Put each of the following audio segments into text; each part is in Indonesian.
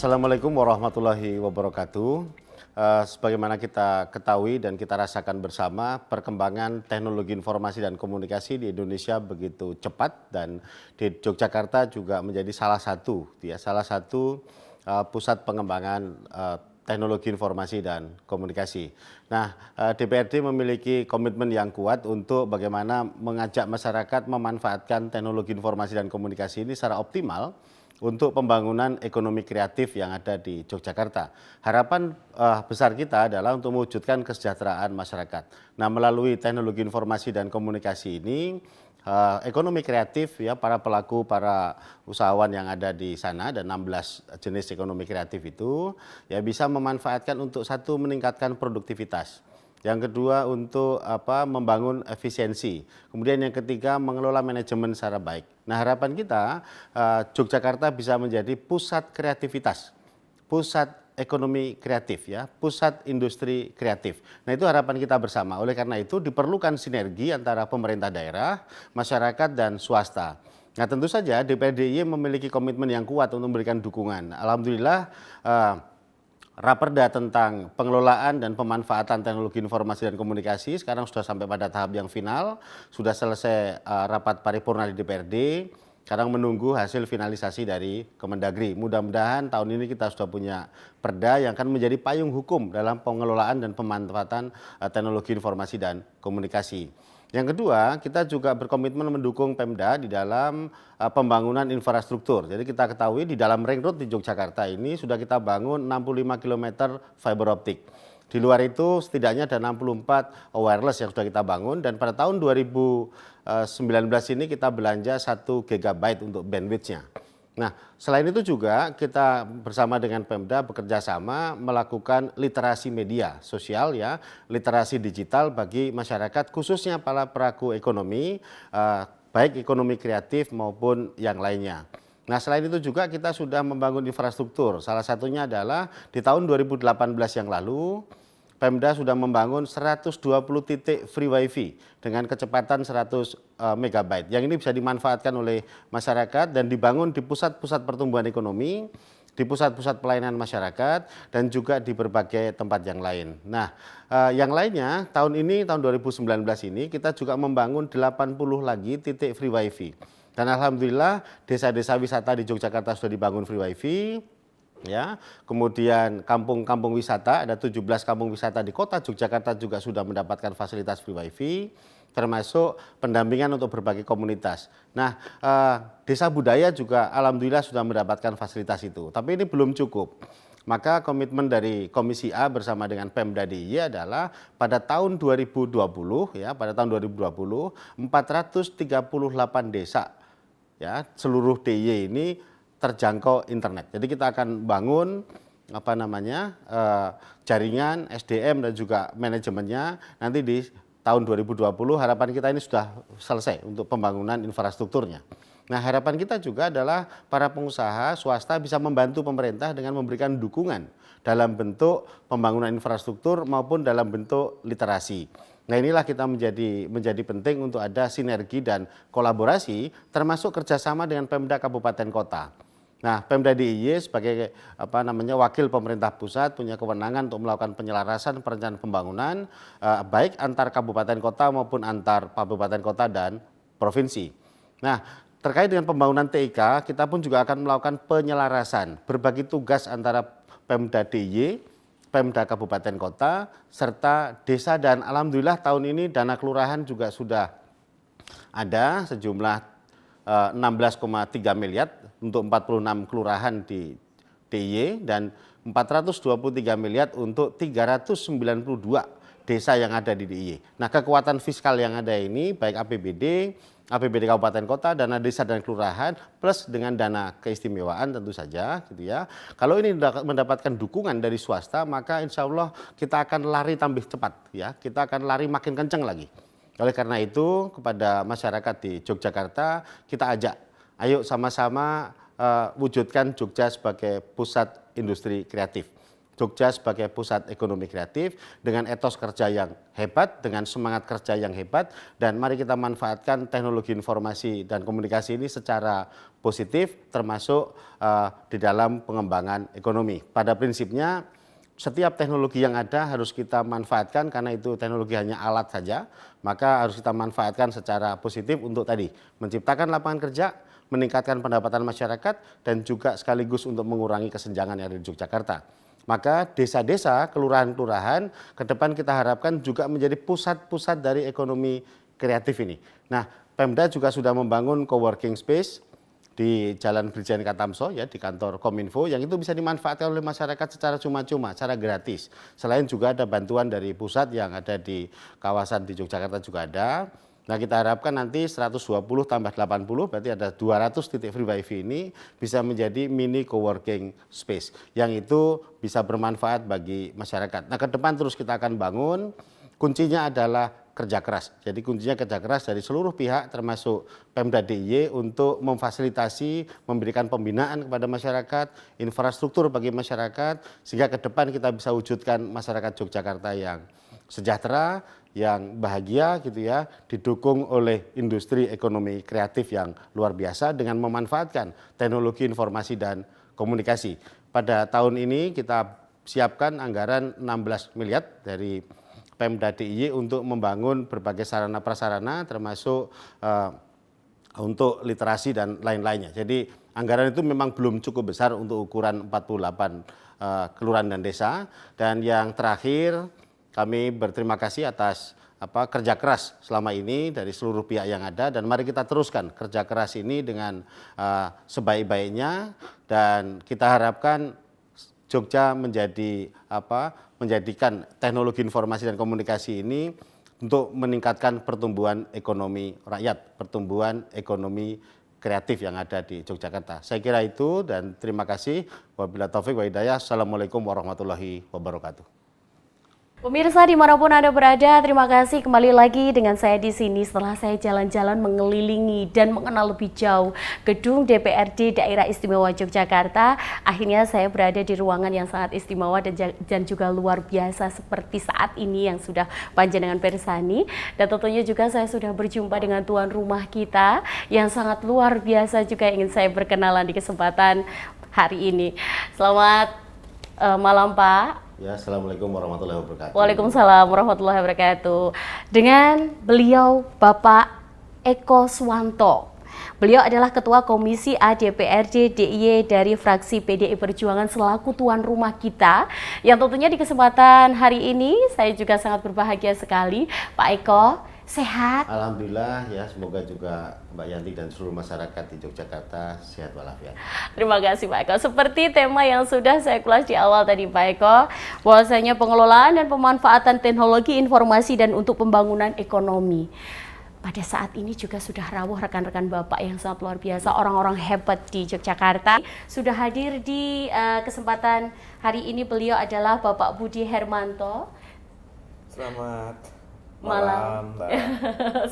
Assalamualaikum warahmatullahi wabarakatuh. Sebagaimana kita ketahui dan kita rasakan bersama, perkembangan teknologi informasi dan komunikasi di Indonesia begitu cepat, dan di Yogyakarta juga menjadi salah satu pusat pengembangan teknologi informasi dan komunikasi. Nah, DPRD memiliki komitmen yang kuat untuk bagaimana mengajak masyarakat memanfaatkan teknologi informasi dan komunikasi ini secara optimal untuk pembangunan ekonomi kreatif yang ada di Yogyakarta. Harapan besar kita adalah untuk mewujudkan kesejahteraan masyarakat. Nah, melalui teknologi informasi dan komunikasi ini, ekonomi kreatif ya, para usahawan yang ada di sana, dan 16 jenis ekonomi kreatif itu ya bisa memanfaatkan untuk satu, meningkatkan produktivitas. Yang kedua, untuk membangun efisiensi. Kemudian yang ketiga, mengelola manajemen secara baik. Nah, harapan kita Yogyakarta bisa menjadi pusat kreativitas, pusat ekonomi kreatif ya, pusat industri kreatif. Nah, itu harapan kita bersama. Oleh karena itu diperlukan sinergi antara pemerintah daerah, masyarakat dan swasta. Nah, tentu saja DPRD DIY memiliki komitmen yang kuat untuk memberikan dukungan. Alhamdulillah, Raperda tentang pengelolaan dan pemanfaatan teknologi informasi dan komunikasi sekarang sudah sampai pada tahap yang final, sudah selesai rapat paripurna di DPRD, sekarang menunggu hasil finalisasi dari Kemendagri. Mudah-mudahan tahun ini kita sudah punya perda yang akan menjadi payung hukum dalam pengelolaan dan pemanfaatan teknologi informasi dan komunikasi. Yang kedua, kita juga berkomitmen mendukung Pemda di dalam pembangunan infrastruktur. Jadi kita ketahui di dalam ring road di Yogyakarta ini sudah kita bangun 65 km fiber optik. Di luar itu setidaknya ada 64 wireless yang sudah kita bangun, dan pada tahun 2019 ini kita belanja 1 GB untuk bandwidth-nya. Nah, selain itu juga kita bersama dengan Pemda bekerja sama melakukan literasi media sosial ya, literasi digital bagi masyarakat, khususnya para pelaku ekonomi, baik ekonomi kreatif maupun yang lainnya. Nah, selain itu juga kita sudah membangun infrastruktur. Salah satunya adalah di tahun 2018 yang lalu, Pemda sudah membangun 120 titik free wifi dengan kecepatan 100 MB. Yang ini bisa dimanfaatkan oleh masyarakat dan dibangun di pusat-pusat pertumbuhan ekonomi, di pusat-pusat pelayanan masyarakat, dan juga di berbagai tempat yang lain. Nah, yang lainnya tahun 2019 ini kita juga membangun 80 lagi titik free wifi. Dan alhamdulillah desa-desa wisata di Yogyakarta sudah dibangun free wifi. Ya, kemudian kampung-kampung wisata, ada 17 kampung wisata di kota Yogyakarta juga sudah mendapatkan fasilitas free wifi, termasuk pendampingan untuk berbagai komunitas. Nah, desa budaya juga alhamdulillah sudah mendapatkan fasilitas itu. Tapi ini belum cukup. Maka komitmen dari Komisi A bersama dengan Pemda DIY adalah pada tahun 2020 ya, pada tahun 2020 438 desa ya, seluruh DIY ini terjangkau internet. Jadi kita akan bangun jaringan SDM dan juga manajemennya nanti di tahun 2020. Harapan kita ini sudah selesai untuk pembangunan infrastrukturnya. Nah, harapan kita juga adalah para pengusaha swasta bisa membantu pemerintah dengan memberikan dukungan dalam bentuk pembangunan infrastruktur maupun dalam bentuk literasi. Nah, inilah kita menjadi penting untuk ada sinergi dan kolaborasi, termasuk kerjasama dengan Pemda Kabupaten Kota. Nah, Pemda DIY sebagai wakil pemerintah pusat punya kewenangan untuk melakukan penyelarasan perencanaan pembangunan baik antar kabupaten kota maupun antar kabupaten kota dan provinsi. Nah, terkait dengan pembangunan TIK, kita pun juga akan melakukan penyelarasan, berbagi tugas antara Pemda DIY, Pemda Kabupaten Kota, serta desa, dan alhamdulillah tahun ini dana kelurahan juga sudah ada sejumlah 16,3 miliar untuk 46 kelurahan di DIY dan 423 miliar untuk 392 desa yang ada di DIY. Nah, kekuatan fiskal yang ada ini baik APBD Kabupaten Kota, dana desa dan kelurahan, plus dengan dana keistimewaan tentu saja gitu ya. Kalau ini mendapatkan dukungan dari swasta, maka insya Allah kita akan lari tambah cepat ya. Kita akan lari makin kencang lagi. Oleh karena itu kepada masyarakat di Yogyakarta kita ajak, ayo sama-sama wujudkan Jogja sebagai pusat industri kreatif. Jogja sebagai pusat ekonomi kreatif dengan etos kerja yang hebat, dengan semangat kerja yang hebat, dan mari kita manfaatkan teknologi informasi dan komunikasi ini secara positif termasuk di dalam pengembangan ekonomi. Pada prinsipnya setiap teknologi yang ada harus kita manfaatkan karena itu teknologi hanya alat saja, maka harus kita manfaatkan secara positif untuk tadi menciptakan lapangan kerja, meningkatkan pendapatan masyarakat, dan juga sekaligus untuk mengurangi kesenjangan yang ada di Yogyakarta. Maka desa-desa, kelurahan-kelurahan ke depan kita harapkan juga menjadi pusat-pusat dari ekonomi kreatif ini. Nah, Pemda juga sudah membangun coworking space di Jalan Brigjen Katamso ya, di kantor Kominfo, yang itu bisa dimanfaatkan oleh masyarakat secara cuma-cuma, secara gratis. Selain juga ada bantuan dari pusat yang ada di kawasan di Yogyakarta juga ada. Nah, kita harapkan nanti 120 tambah 80 berarti ada 200 titik free wifi ini bisa menjadi mini coworking space yang itu bisa bermanfaat bagi masyarakat. Nah, ke depan terus kita akan bangun, kuncinya adalah kerja keras. Jadi kuncinya kerja keras dari seluruh pihak termasuk Pemda DIY untuk memfasilitasi, memberikan pembinaan kepada masyarakat, infrastruktur bagi masyarakat, sehingga ke depan kita bisa wujudkan masyarakat Yogyakarta yang sejahtera, yang bahagia gitu ya, didukung oleh industri ekonomi kreatif yang luar biasa dengan memanfaatkan teknologi informasi dan komunikasi. Pada tahun ini kita siapkan anggaran 16 miliar dari Pemda DIY untuk membangun berbagai sarana prasarana termasuk untuk literasi dan lain-lainnya. Jadi anggaran itu memang belum cukup besar untuk ukuran 48 kelurahan dan desa. Dan yang terakhir, kami berterima kasih atas kerja keras selama ini dari seluruh pihak yang ada, dan mari kita teruskan kerja keras ini dengan sebaik-baiknya, dan kita harapkan Jogja menjadikan teknologi informasi dan komunikasi ini untuk meningkatkan pertumbuhan ekonomi rakyat, pertumbuhan ekonomi kreatif yang ada di Yogyakarta. Saya kira itu, dan terima kasih. Wabillahi taufiq wa hidayah. Assalamualaikum warahmatullahi wabarakatuh. Pemirsa dimanapun Anda berada, terima kasih kembali lagi dengan saya di sini setelah saya jalan-jalan mengelilingi dan mengenal lebih jauh gedung DPRD Daerah Istimewa Yogyakarta. Akhirnya saya berada di ruangan yang sangat istimewa dan juga luar biasa seperti saat ini yang sudah Panjenengan persani. Dan tentunya juga saya sudah berjumpa dengan tuan rumah kita yang sangat luar biasa juga ingin saya berkenalan di kesempatan hari ini. Selamat malam Pak. Ya, Assalamualaikum warahmatullahi wabarakatuh. Waalaikumsalam warahmatullahi wabarakatuh. Dengan beliau Bapak Eko Swanto. Beliau adalah Ketua Komisi A DPRD DIY dari fraksi PDI Perjuangan selaku tuan rumah kita. Yang tentunya di kesempatan hari ini saya juga sangat berbahagia sekali. Pak Eko, sehat? Alhamdulillah ya, semoga juga Mbak Yanti dan seluruh masyarakat di Yogyakarta sehat walafiat. Terima kasih Pak Eko. Seperti tema yang sudah saya kulas di awal tadi Pak Eko, bahwasanya pengelolaan dan pemanfaatan teknologi informasi dan untuk pembangunan ekonomi. Pada saat ini juga sudah rawuh rekan-rekan Bapak yang sangat luar biasa, orang-orang hebat di Yogyakarta. Sudah hadir di kesempatan hari ini, beliau adalah Bapak Budi Hermanto. Selamat malam Mbak.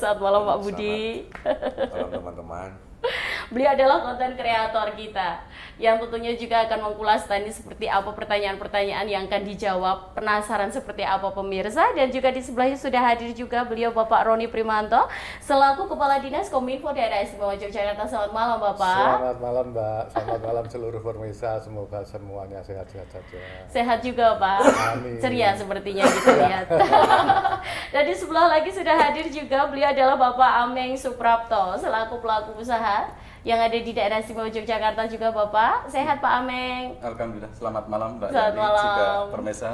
Selamat malam Pak Budi. Malam teman-teman. Beliau adalah konten kreator kita yang tentunya juga akan mengulas tadi seperti apa pertanyaan-pertanyaan yang akan dijawab. Penasaran seperti apa pemirsa? Dan juga di sebelahnya sudah hadir juga beliau Bapak Roni Primanto selaku Kepala Dinas Kominfo Daerah Istimewa Yogyakarta. Selamat malam Bapak. Selamat malam Mbak. Selamat malam seluruh pemirsa. Semoga semuanya sehat-sehat saja. Sehat juga Pak. Amin. Ceria sepertinya kita lihat. Dan di sebelah lagi sudah hadir juga beliau adalah Bapak Ameng Suprapto selaku pelaku usaha yang ada di daerah istimewa Yogyakarta juga Bapak. Sehat Pak Ameng? Alhamdulillah, selamat malam Mbak Selamat Yani, malam. juga Permesa,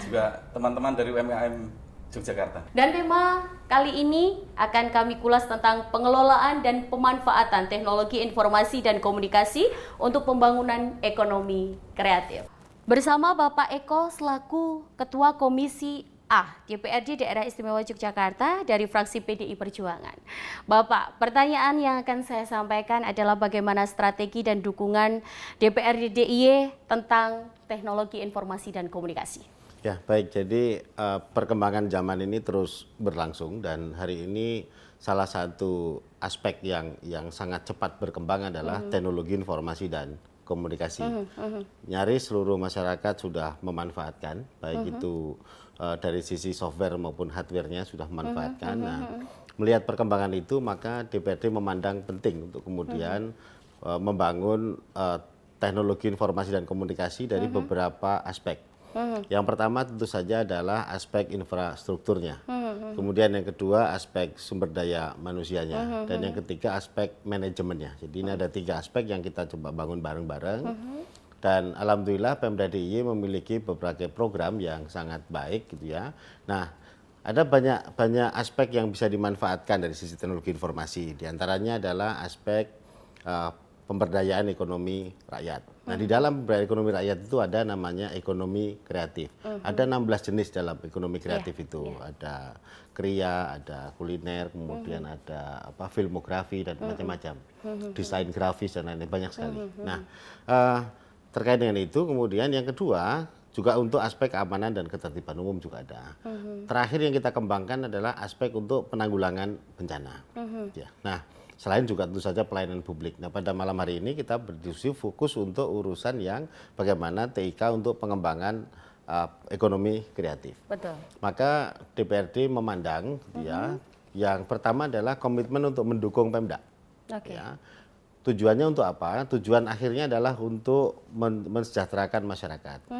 juga teman-teman dari UMKM Yogyakarta. Dan tema kali ini akan kami kulas tentang pengelolaan dan pemanfaatan teknologi informasi dan komunikasi untuk pembangunan ekonomi kreatif. Bersama Bapak Eko selaku Ketua Komisi A DPRD Daerah Istimewa Yogyakarta dari fraksi PDI Perjuangan. Bapak, pertanyaan yang akan saya sampaikan adalah bagaimana strategi dan dukungan DPRD DIY tentang teknologi informasi dan komunikasi. Ya, baik. Jadi perkembangan zaman ini terus berlangsung, dan hari ini salah satu aspek yang sangat cepat berkembang adalah teknologi informasi dan komunikasi. Nyaris seluruh masyarakat sudah memanfaatkan, baik itu dari sisi software maupun hardware-nya sudah memanfaatkan. Nah, melihat perkembangan itu, maka DPRD memandang penting untuk kemudian membangun teknologi informasi dan komunikasi dari beberapa aspek. Yang pertama tentu saja adalah aspek infrastrukturnya. Kemudian yang kedua aspek sumber daya manusianya. Dan yang ketiga aspek manajemennya. Jadi ini ada 3 aspek yang kita coba bangun bareng-bareng. Dan alhamdulillah Pemda DIY memiliki beberapa program yang sangat baik gitu ya. Nah, ada banyak aspek yang bisa dimanfaatkan dari sisi teknologi informasi. Di antaranya adalah aspek pemberdayaan ekonomi rakyat. Nah, di dalam pemberdayaan ekonomi rakyat itu ada namanya ekonomi kreatif. Ada 16 jenis dalam ekonomi kreatif itu. Ada kriya, ada kuliner, kemudian ada filmografi dan macam-macam. Desain grafis dan lain-lain, banyak sekali. Nah, terkait dengan itu kemudian yang kedua juga untuk aspek keamanan dan ketertiban umum juga ada. Terakhir yang kita kembangkan adalah aspek untuk penanggulangan bencana. Ya. Nah, selain juga tentu saja pelayanan publik. Nah, pada malam hari ini kita berdiskusi fokus untuk urusan yang bagaimana TIK untuk pengembangan ekonomi kreatif. Betul. Maka DPRD memandang ya, yang pertama adalah komitmen untuk mendukung Pemda. Ya. Tujuannya untuk apa? Tujuan akhirnya adalah untuk mensejahterakan masyarakat.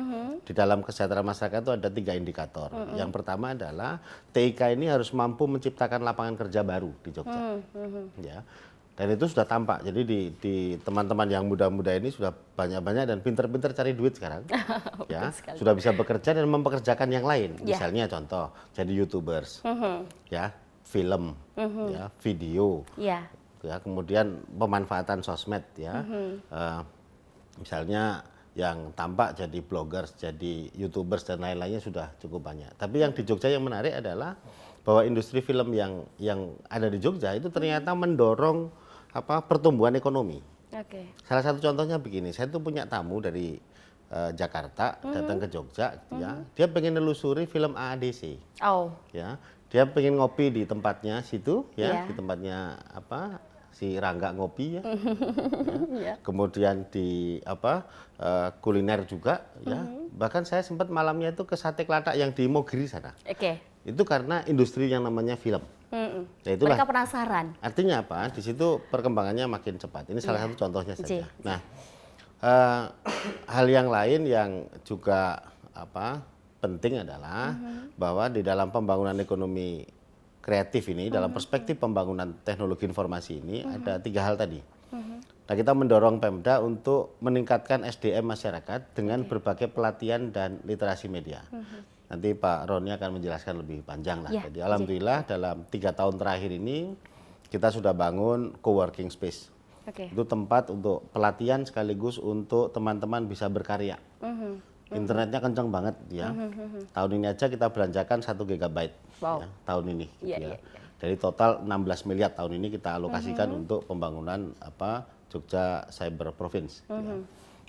Di dalam kesejahteraan masyarakat itu ada 3 indikator. Yang pertama adalah TIK ini harus mampu menciptakan lapangan kerja baru di Jogja. Ya. Dan itu sudah tampak. Jadi di teman-teman yang muda-muda ini sudah banyak-banyak dan pinter-pinter cari duit sekarang. Ya, sudah bisa bekerja dan mempekerjakan yang lain. Misalnya contoh, jadi YouTubers. Ya, film, ya, video. Ya, kemudian pemanfaatan sosmed ya, misalnya yang tampak jadi bloggers, jadi YouTubers dan lain-lainnya sudah cukup banyak. Tapi yang di Jogja yang menarik adalah bahwa industri film yang ada di Jogja itu ternyata mendorong pertumbuhan ekonomi. Salah satu contohnya begini, saya tuh punya tamu dari Jakarta datang ke Jogja, gitu ya, dia pengen nelusuri film AADC. Ya, dia pengen ngopi di tempatnya situ, ya, di tempatnya si Rangga ngopi ya. Kemudian di kuliner juga ya. Bahkan saya sempat malamnya itu ke sate kelatak yang di Mogiri sana. Itu karena industri yang namanya film. Ya, itulah. Mereka penasaran. Artinya apa? Di situ perkembangannya makin cepat. Ini salah satu contohnya saja. Nah, hal yang lain yang juga penting adalah bahwa di dalam pembangunan ekonomi kreatif ini, dalam perspektif pembangunan teknologi informasi ini ada 3 hal tadi. Nah, kita mendorong Pemda untuk meningkatkan SDM masyarakat dengan berbagai pelatihan dan literasi media. Nanti Pak Roni akan menjelaskan lebih panjang lah. Jadi alhamdulillah dalam 3 tahun terakhir ini kita sudah bangun coworking space. Itu tempat untuk pelatihan sekaligus untuk teman-teman bisa berkarya. Internetnya kencang banget ya. Tahun ini aja kita belanjakan 1 GB ya, tahun ini. Dari total 16 miliar tahun ini kita alokasikan untuk pembangunan Jogja Cyber Province. Ya.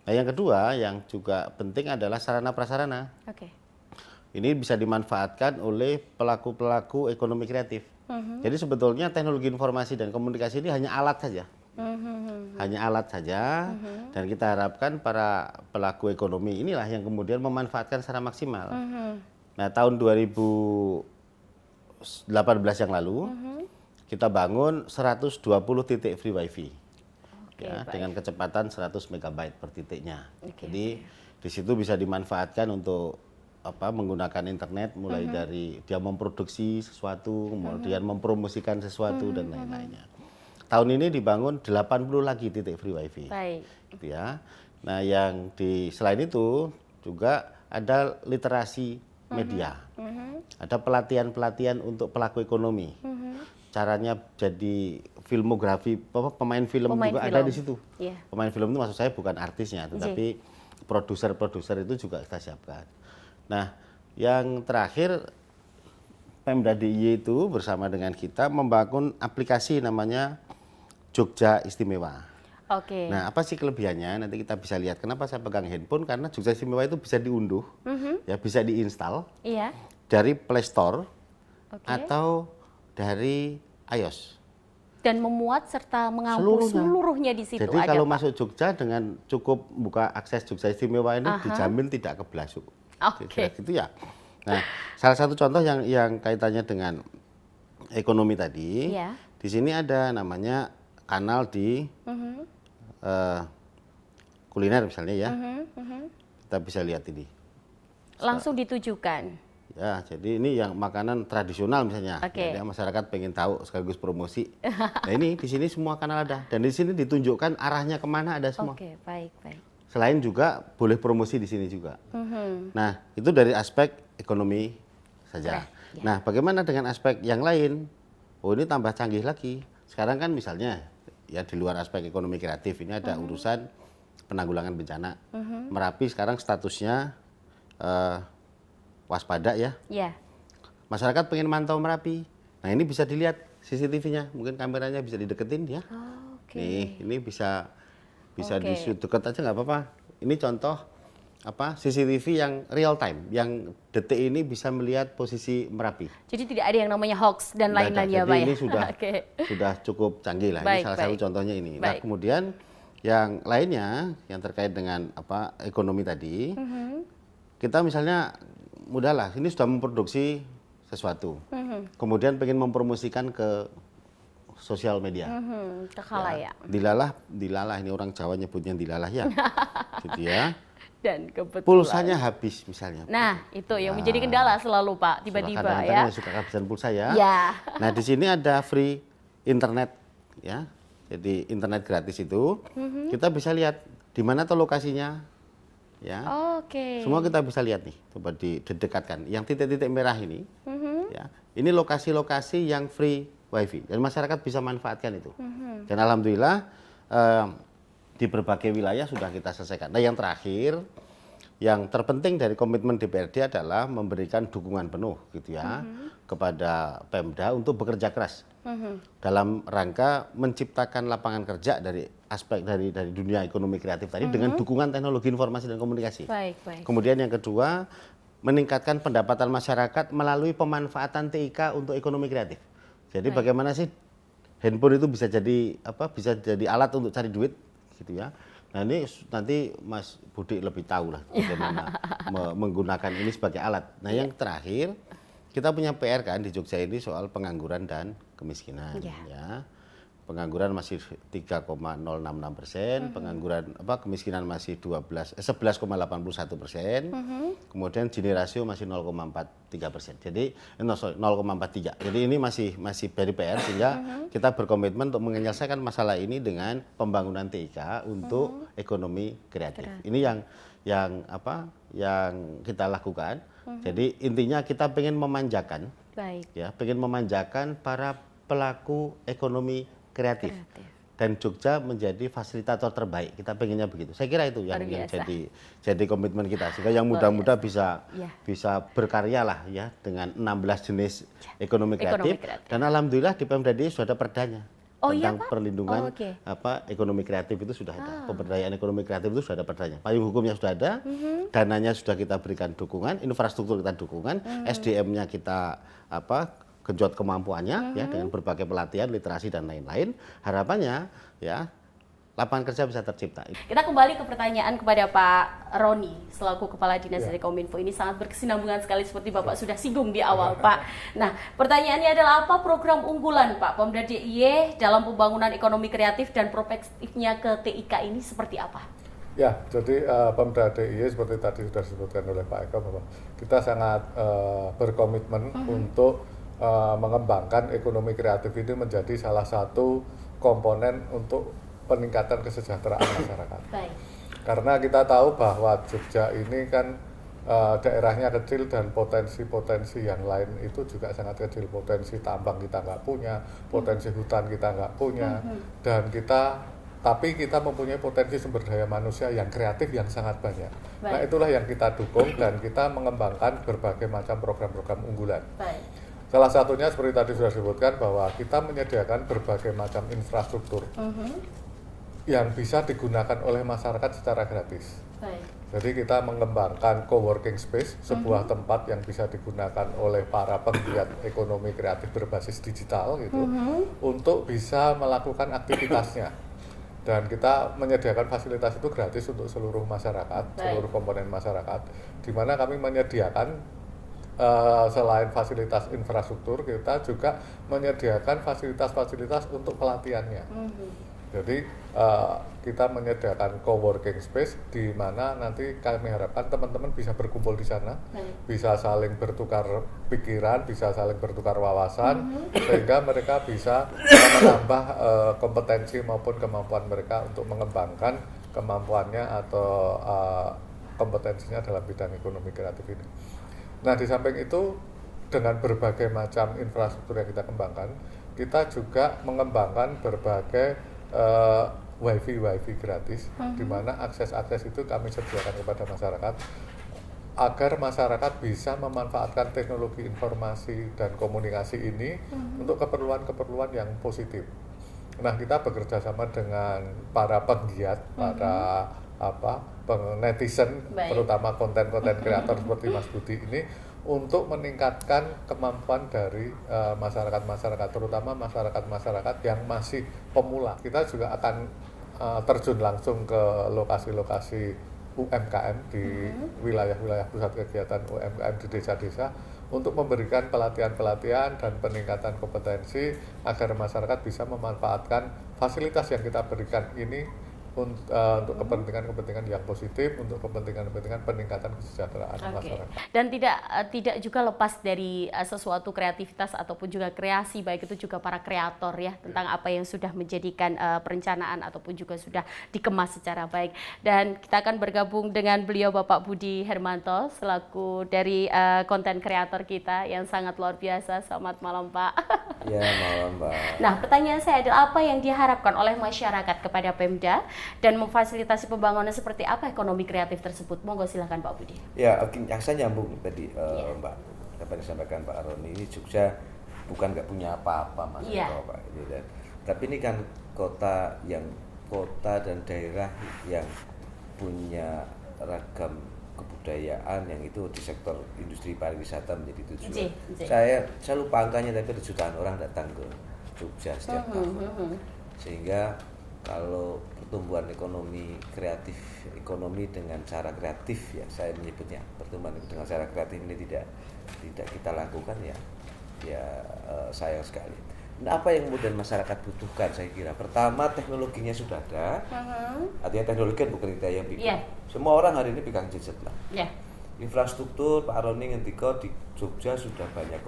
Nah, yang kedua yang juga penting adalah sarana prasarana. Ini bisa dimanfaatkan oleh pelaku-pelaku ekonomi kreatif. Jadi sebetulnya teknologi informasi dan komunikasi ini hanya alat saja. Hanya alat saja, dan kita harapkan para pelaku ekonomi inilah yang kemudian memanfaatkan secara maksimal. Nah, tahun 2018 yang lalu kita bangun 120 titik free wifi ya, dengan kecepatan 100 MB per titiknya. Jadi di situ bisa dimanfaatkan untuk menggunakan internet, mulai dari dia memproduksi sesuatu, kemudian mempromosikan sesuatu dan lain-lainnya. Tahun ini dibangun 80 lagi titik free wifi. Gitu ya. Nah, yang selain itu juga ada literasi media. Ada pelatihan-pelatihan untuk pelaku ekonomi. Caranya jadi filmografi, pemain film juga ada di situ. Pemain film itu maksud saya bukan artisnya, tetapi produser-produser itu juga kita siapkan. Nah, yang terakhir Pemda DIY itu bersama dengan kita membangun aplikasi namanya Jogja Istimewa. Nah, apa sih kelebihannya? Nanti kita bisa lihat. Kenapa saya pegang handphone? Karena Jogja Istimewa itu bisa diunduh, ya, bisa diinstal dari Play Store atau dari iOS. Dan memuat serta mengampu seluruhnya di situ Jadi ada, kalau Pak. masuk Jogja dengan cukup buka akses Jogja Istimewa ini dijamin tidak keblasuk. Oke. Kira gitu ya. Nah, salah satu contoh yang kaitannya dengan ekonomi tadi, Iya. di sini ada namanya kanal di kuliner misalnya ya. Kita bisa lihat ini. Langsung ditujukan. Ya, jadi ini yang makanan tradisional misalnya. Oke. Jadi masyarakat pengen tahu sekaligus promosi. Nah ini di sini semua kanal ada dan di sini ditunjukkan arahnya kemana ada semua. Oke, baik. Selain juga boleh promosi di sini juga. Nah itu dari aspek ekonomi saja. Ya. Nah bagaimana dengan aspek yang lain? Oh ini tambah canggih lagi. Sekarang kan misalnya ya di luar aspek ekonomi kreatif ini ada urusan penanggulangan bencana. Merapi sekarang statusnya waspada ya. Ya. Masyarakat pengen mantau Merapi. Nah ini bisa dilihat CCTV-nya, mungkin kameranya bisa dideketin ya. Oke. Nih, ini bisa Oke. di deket aja nggak apa-apa. Ini contoh CCTV yang real time, yang detik ini bisa melihat posisi Merapi. Jadi tidak ada yang namanya hoax dan Nggak ada. lain-lain ya, Jadi Pak ini ya. sudah Oke. sudah cukup canggih lah. Baik, Ini salah baik. satu contohnya ini. Nah Baik. kemudian yang lainnya yang terkait dengan ekonomi tadi, kita misalnya mudahlah, ini sudah memproduksi sesuatu, kemudian pengen mempromosikan ke sosial media. Ke khalayak. Dilalah ini orang Jawa nyebutnya dilalah ya, gitu ya. Dan kebetulan. Pulsanya habis misalnya. Nah, itu yang menjadi kendala selalu, Pak. Tiba-tiba Kadang-kadang ya. suka kehabisan pulsa ya. Ya. Nah di sini ada free internet ya, jadi internet gratis itu kita bisa lihat di mana tuh lokasinya ya. Oke. Semua kita bisa lihat nih, coba didekatkan. Yang titik-titik merah ini, ya, ini lokasi-lokasi yang free wifi dan masyarakat bisa manfaatkan itu. Dan alhamdulillah di berbagai wilayah sudah kita selesaikan. Nah yang terakhir, yang terpenting dari komitmen DPRD adalah memberikan dukungan penuh gitu ya kepada Pemda untuk bekerja keras dalam rangka menciptakan lapangan kerja dari aspek dari dunia ekonomi kreatif tadi dengan dukungan teknologi informasi dan komunikasi. Baik. Kemudian yang kedua, meningkatkan pendapatan masyarakat melalui pemanfaatan TIK untuk ekonomi kreatif. Jadi bagaimana sih handphone itu bisa jadi alat untuk cari duit gitu ya. Nah ini nanti Mas Budi lebih tahu lah bagaimana menggunakan ini sebagai alat. Nah yang terakhir, kita punya PR kan di Jogja ini soal pengangguran dan kemiskinan ya. Pengangguran masih 3,066%, pengangguran kemiskinan masih 11,81%, kemudian Gini rasio masih 0,43%. Jadi 0,43. Jadi ini masih dari PR sehingga kita berkomitmen untuk menyelesaikan masalah ini dengan pembangunan TIK untuk ekonomi kreatif. Ini yang kita lakukan. Jadi intinya kita pengen memanjakan, pengen memanjakan para pelaku ekonomi kreatif. Dan Jogja menjadi fasilitator terbaik. Kita pengennya begitu. Saya kira itu yang jadi komitmen kita. Sehingga yang muda-muda bisa berkarya lah ya dengan 16 jenis ekonomi kreatif. Dan alhamdulillah di Pemda DIY sudah ada perdanya tentang perlindungan ekonomi kreatif itu sudah ada. Pemberdayaan ekonomi kreatif itu sudah ada perdanya. Payung hukumnya sudah ada, dananya sudah kita berikan dukungan, infrastruktur kita dukungan, SDM-nya kita genjot kemampuannya ya dengan berbagai pelatihan, literasi dan lain-lain. Harapannya ya lapangan kerja bisa tercipta. Kita kembali ke pertanyaan kepada Pak Roni selaku Kepala Dinas dari Kominfo. Ini sangat berkesinambungan sekali seperti Bapak sudah singgung di awal, Pak. Nah, pertanyaannya adalah apa program unggulan Pak Pemda DIY dalam pembangunan ekonomi kreatif dan perspektifnya ke TIK ini seperti apa? Ya, jadi Pemda DIY seperti tadi sudah disebutkan oleh Pak Eko bahwa kita sangat berkomitmen untuk mengembangkan ekonomi kreatif ini menjadi salah satu komponen untuk peningkatan kesejahteraan masyarakat. Baik. Karena kita tahu bahwa Jogja ini kan daerahnya kecil dan potensi-potensi yang lain itu juga sangat kecil. Potensi tambang kita nggak punya, potensi hutan kita nggak punya, dan tapi kita mempunyai potensi sumber daya manusia yang kreatif yang sangat banyak. Baik. Nah itulah yang kita dukung dan kita mengembangkan berbagai macam program-program unggulan. Baik. Salah satunya seperti tadi sudah disebutkan bahwa kita menyediakan berbagai macam infrastruktur yang bisa digunakan oleh masyarakat secara gratis. Baik. Jadi kita mengembangkan co-working space, sebuah tempat yang bisa digunakan oleh para penggiat ekonomi kreatif berbasis digital gitu, untuk bisa melakukan aktivitasnya. Dan kita menyediakan fasilitas itu gratis untuk seluruh masyarakat, seluruh komponen masyarakat, di mana kami menyediakan selain fasilitas infrastruktur, kita juga menyediakan fasilitas-fasilitas untuk pelatihannya. Jadi kita menyediakan co-working space di mana nanti kami harapkan teman-teman bisa berkumpul di sana, bisa saling bertukar pikiran, bisa saling bertukar wawasan, sehingga mereka bisa menambah kompetensi maupun kemampuan mereka untuk mengembangkan kemampuannya atau kompetensinya dalam bidang ekonomi kreatif ini. Nah, di samping itu dengan berbagai macam infrastruktur yang kita kembangkan, kita juga mengembangkan berbagai wifi gratis, di mana akses itu kami sediakan kepada masyarakat agar masyarakat bisa memanfaatkan teknologi informasi dan komunikasi ini untuk keperluan-keperluan yang positif. Nah, kita bekerja sama dengan para penggiat, para netizen, terutama konten-konten kreator seperti Mas Budi ini, untuk meningkatkan kemampuan dari masyarakat-masyarakat, terutama masyarakat-masyarakat yang masih pemula. Kita juga akan terjun langsung ke lokasi-lokasi UMKM di wilayah-wilayah pusat kegiatan UMKM di desa-desa untuk memberikan pelatihan-pelatihan dan peningkatan kompetensi agar masyarakat bisa memanfaatkan fasilitas yang kita berikan ini untuk kepentingan-kepentingan yang positif, untuk kepentingan-kepentingan peningkatan kesejahteraan masyarakat. Dan tidak juga lepas dari sesuatu kreativitas ataupun juga kreasi, baik itu juga para kreator ya, tentang apa yang sudah menjadikan perencanaan ataupun juga sudah dikemas secara baik. Dan kita akan bergabung dengan beliau Bapak Budi Hermanto selaku dari konten kreator kita yang sangat luar biasa. Selamat malam Pak. Ya, malam Mbak. Nah, pertanyaan saya adalah apa yang diharapkan oleh masyarakat kepada Pemda dan memfasilitasi pembangunan seperti apa ekonomi kreatif tersebut? Monggo silakan Pak Budi. Ya, yang saya nyambung tadi Mbak, apa yang disampaikan Pak Aroni, ini Jogja bukan nggak punya apa-apa Mas Eko, Pak. Tapi ini kan kota dan daerah yang punya ragam kebudayaan yang itu di sektor industri pariwisata menjadi tujuan. Saya lupa angkanya, tapi ada jutaan orang datang ke Jogja setiap tahun. Sehingga kalau pertumbuhan ekonomi dengan cara kreatif ya, saya menyebutnya pertumbuhan dengan cara kreatif ini tidak kita lakukan ya sayang sekali. Nah, apa yang kemudian masyarakat butuhkan, saya kira pertama teknologinya sudah ada, artinya teknologi kan bukan kita yang bikin. Semua orang hari ini pegang gadget lah. Infrastruktur Pak Aroni ngendika di Jogja sudah banyak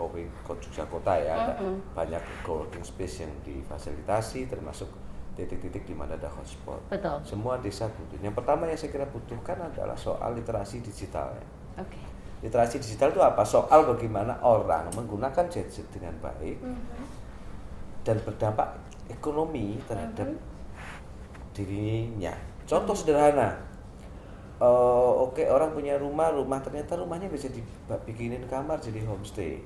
Jogja kota ya, banyak co-working space yang difasilitasi, termasuk titik-titik di mana ada hotspot. Betul. Semua desa butuh. Yang pertama yang saya kira butuhkan adalah soal literasi digital. Literasi digital itu apa? Soal bagaimana orang menggunakan gadget dengan baik dan berdampak ekonomi terhadap dirinya. Contoh sederhana, orang punya rumah ternyata rumahnya bisa dibikinin kamar jadi homestay.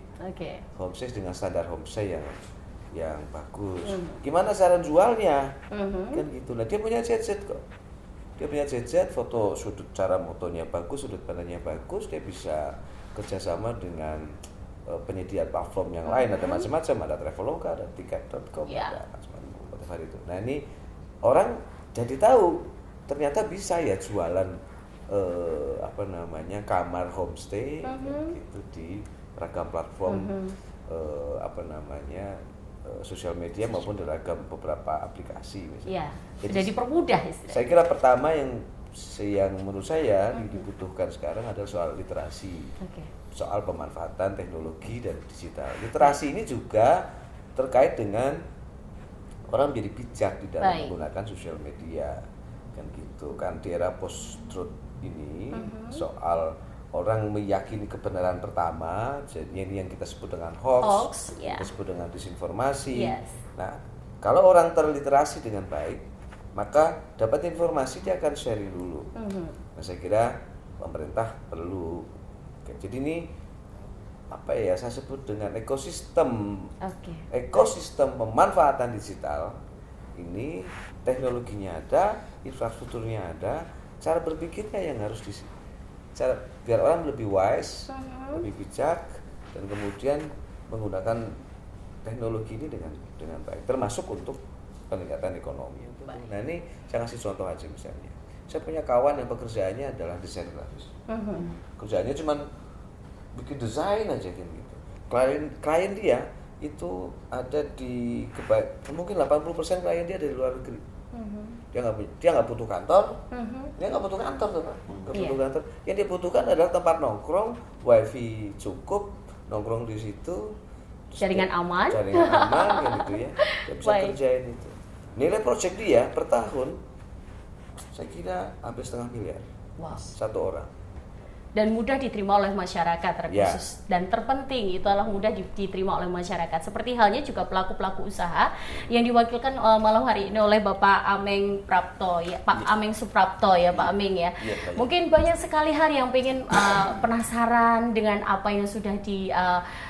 Homestay dengan standar homestay yang bagus. Gimana cara jualnya? Kan gitu. Nah, dia punya gadget kok. Dia punya gadget, foto sudut cara motonya bagus, sudut pandangnya bagus, dia bisa kerjasama dengan penyedia platform yang lain, ada macam-macam, ada Traveloka, ada tiket.com, ada macam-macam itu. Nah, ini orang jadi tahu ternyata bisa ya jualan kamar homestay gitu di ragam platform sosial media maupun di ragam beberapa aplikasi misalnya. Jadi dipermudah istilahnya. Saya kira pertama yang menurut saya dibutuhkan sekarang adalah soal literasi, soal pemanfaatan teknologi dan digital. Literasi ini juga terkait dengan orang menjadi bijak di dalam menggunakan sosial media, kan gitu kan. Di era post-truth ini soal orang meyakini kebenaran pertama, jadi ini yang kita sebut dengan hoax, kita sebut dengan disinformasi. Nah, kalau orang terliterasi dengan baik, maka dapat informasi dia akan sharing dulu. Nah, saya kira pemerintah perlu. Jadi ini saya sebut dengan ekosistem pemanfaatan digital. Ini teknologinya ada, infrastrukturnya ada, cara berpikirnya yang harus biar orang lebih wise, lebih bijak, dan kemudian menggunakan teknologi ini dengan baik, termasuk untuk peningkatan ekonomi. Nah ini saya kasih contoh aja misalnya, saya punya kawan yang pekerjaannya adalah desain grafis, kerjaannya cuma bikin desain aja gitu. Klien dia itu ada mungkin 80% klien dia dari luar negeri. Dia nggak butuh kantor, dia nggak butuh kantor tuh Pak, nggak butuh kantor. Yang dia butuhkan adalah tempat nongkrong, wifi cukup, nongkrong di situ, Jaringan aman, kan gitu ya, dia bisa kerjain itu. Nilai proyek dia per tahun, saya kira hampir 500 miliar, satu orang. Dan mudah diterima oleh masyarakat terkhusus dan terpenting itu adalah mudah diterima oleh masyarakat. Seperti halnya juga pelaku-pelaku usaha yang diwakilkan malam hari ini oleh Bapak Ameng Prapto ya, Pak Ameng Suprapto ya, Pak Ameng ya. Mungkin banyak sekali hal yang pengen penasaran dengan apa yang sudah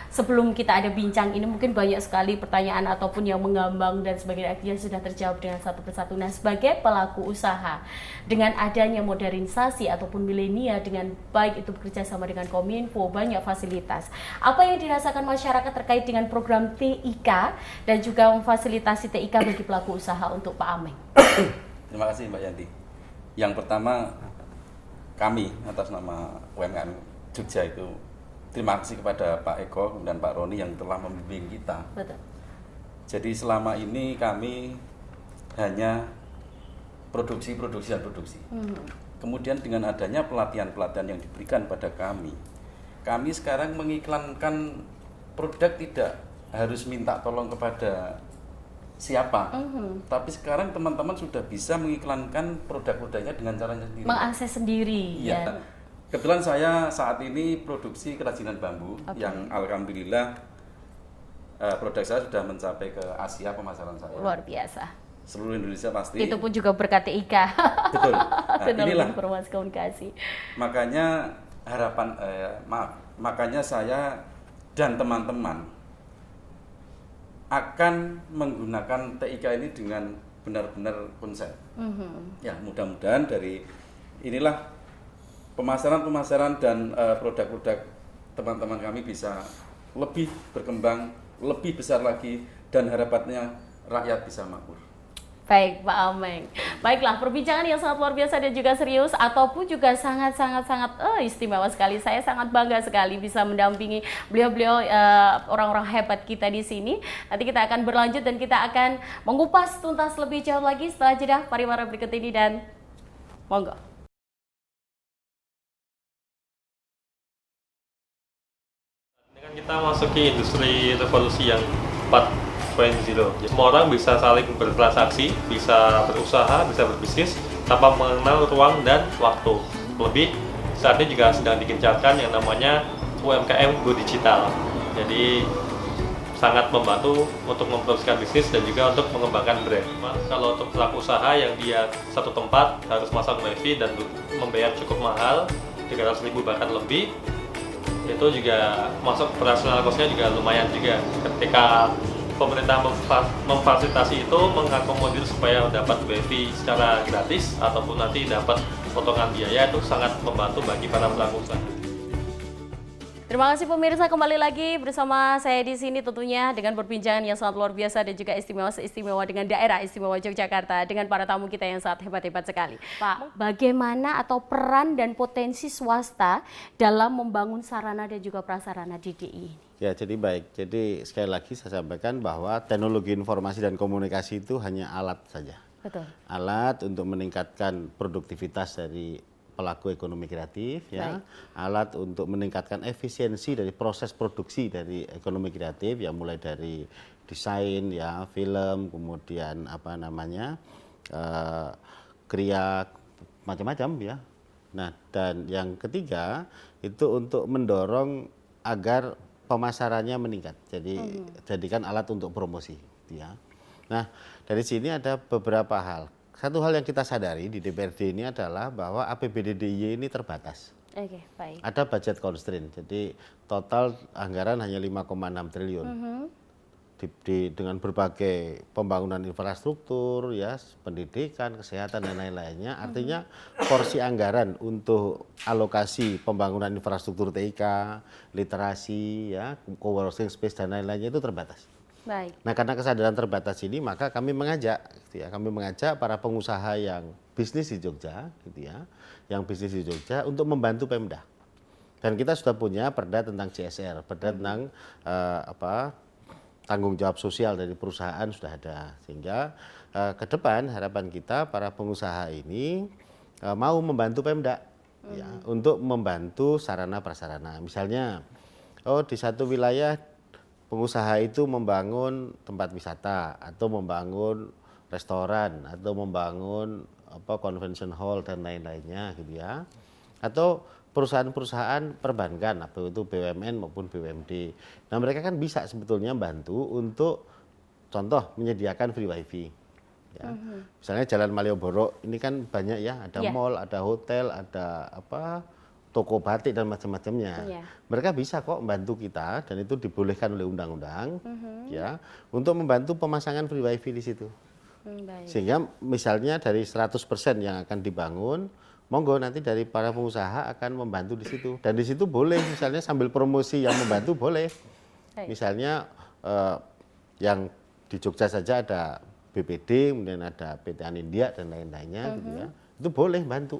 sebelum kita ada bincang ini, mungkin banyak sekali pertanyaan ataupun yang mengambang dan sebagainya yang sudah terjawab dengan satu persatu. Nah, sebagai pelaku usaha, dengan adanya modernisasi ataupun milenial, dengan baik itu bekerja sama dengan Kominfo, banyak fasilitas. Apa yang dirasakan masyarakat terkait dengan program TIK dan juga memfasilitasi TIK bagi pelaku usaha untuk Pak Ameng? Terima kasih Mbak Yanti. Yang pertama, kami atas nama UMKM Jogja itu terima kasih kepada Pak Eko dan Pak Roni yang telah membimbing kita. Betul. Jadi selama ini kami hanya produksi. Kemudian dengan adanya pelatihan-pelatihan yang diberikan pada kami sekarang mengiklankan produk tidak harus minta tolong kepada siapa. Tapi sekarang teman-teman sudah bisa mengiklankan produk-produknya dengan caranya sendiri. Mengakses sendiri. Iya. Ya. Kebetulan saya saat ini produksi kerajinan bambu yang alhamdulillah produk saya sudah mencapai ke Asia pemasaran saya. Luar biasa. Seluruh Indonesia pasti. Itu pun juga berkat TIK. Betul. Nah, inilah informasi komunikasi. Makanya makanya saya dan teman-teman akan menggunakan TIK ini dengan benar-benar konsep. Ya, mudah-mudahan dari inilah pemasaran dan produk-produk teman-teman kami bisa lebih berkembang, lebih besar lagi, dan harapannya rakyat bisa makmur. Baik, Pak Ameng. Baiklah, perbincangan yang sangat luar biasa dan juga serius, ataupun juga sangat istimewa sekali. Saya sangat bangga sekali bisa mendampingi beliau-beliau orang-orang hebat kita di sini. Nanti kita akan berlanjut dan kita akan mengupas tuntas lebih jauh lagi setelah jeda pariwara berikut ini, dan monggo. Kita masuki industri revolusi yang 4.0. Semua orang bisa saling bertransaksi, bisa berusaha, bisa berbisnis tanpa mengenal ruang dan waktu. Lebih, saat ini juga sedang digencarkan yang namanya UMKM Go Digital. Jadi sangat membantu untuk mempromosikan bisnis dan juga untuk mengembangkan brand. Kalau untuk pelaku usaha yang dia satu tempat harus masang wifi dan membayar cukup mahal, 300.000 bahkan lebih, itu juga masuk operasional cost-nya juga lumayan juga. Ketika pemerintah memfasilitasi itu, mengakomodir supaya dapat wifi secara gratis ataupun nanti dapat potongan biaya, itu sangat membantu bagi para pelaku usaha. Terima kasih pemirsa, kembali lagi bersama saya di sini tentunya dengan perbincangan yang sangat luar biasa dan juga istimewa dengan daerah istimewa Yogyakarta dengan para tamu kita yang sangat hebat-hebat sekali. Pak, bagaimana atau peran dan potensi swasta dalam membangun sarana dan juga prasarana di DI ini? Ya, jadi baik. Jadi sekali lagi saya sampaikan bahwa teknologi informasi dan komunikasi itu hanya alat saja. Betul. Alat untuk meningkatkan produktivitas dari pelaku ekonomi kreatif, ya, alat untuk meningkatkan efisiensi dari proses produksi dari ekonomi kreatif, ya, mulai dari desain, ya, film, kemudian apa namanya, kriya, macam-macam, ya. Nah, dan yang ketiga itu untuk mendorong agar pemasarannya meningkat, jadi jadikan alat untuk promosi, ya. Nah, dari sini ada beberapa hal. Satu hal yang kita sadari di DPRD ini adalah bahwa APBD DIY ini terbatas. Oke, baik. Ada budget constraint, jadi total anggaran hanya 5,6 triliun. dengan berbagai pembangunan infrastruktur, ya, pendidikan, kesehatan dan lain-lainnya. Artinya porsi anggaran untuk alokasi pembangunan infrastruktur TIK, literasi, ya, co-working space dan lain-lainnya itu terbatas. Baik. Nah, karena kesadaran terbatas ini, maka kami mengajak, gitu ya, kami mengajak para pengusaha yang bisnis di Jogja, gitu ya, yang bisnis di Jogja untuk membantu Pemda. Dan kita sudah punya perda tentang CSR, perda tentang tanggung jawab sosial dari perusahaan sudah ada, sehingga ke depan harapan kita para pengusaha ini mau membantu Pemda, ya, untuk membantu sarana prasarana. Misalnya, di satu wilayah pengusaha itu membangun tempat wisata atau membangun restoran atau membangun convention hall dan lain-lainnya, gitu ya, atau perusahaan-perusahaan perbankan, atau itu BUMN maupun BUMD. Nah, mereka kan bisa sebetulnya bantu untuk contoh menyediakan free wifi. Ya. Misalnya Jalan Malioboro ini kan banyak ya, ada mall, ada hotel, ada toko batik dan macam-macamnya. Mereka bisa kok membantu kita dan itu dibolehkan oleh undang-undang, ya, untuk membantu pemasangan free wifi di situ. Sehingga misalnya dari 100% yang akan dibangun, monggo nanti dari para pengusaha akan membantu di situ, dan di situ boleh misalnya sambil promosi yang membantu boleh. Misalnya yang di Jogja saja ada BPD, kemudian ada PT Anindya dan lain-lainnya, gitu ya, itu boleh bantu.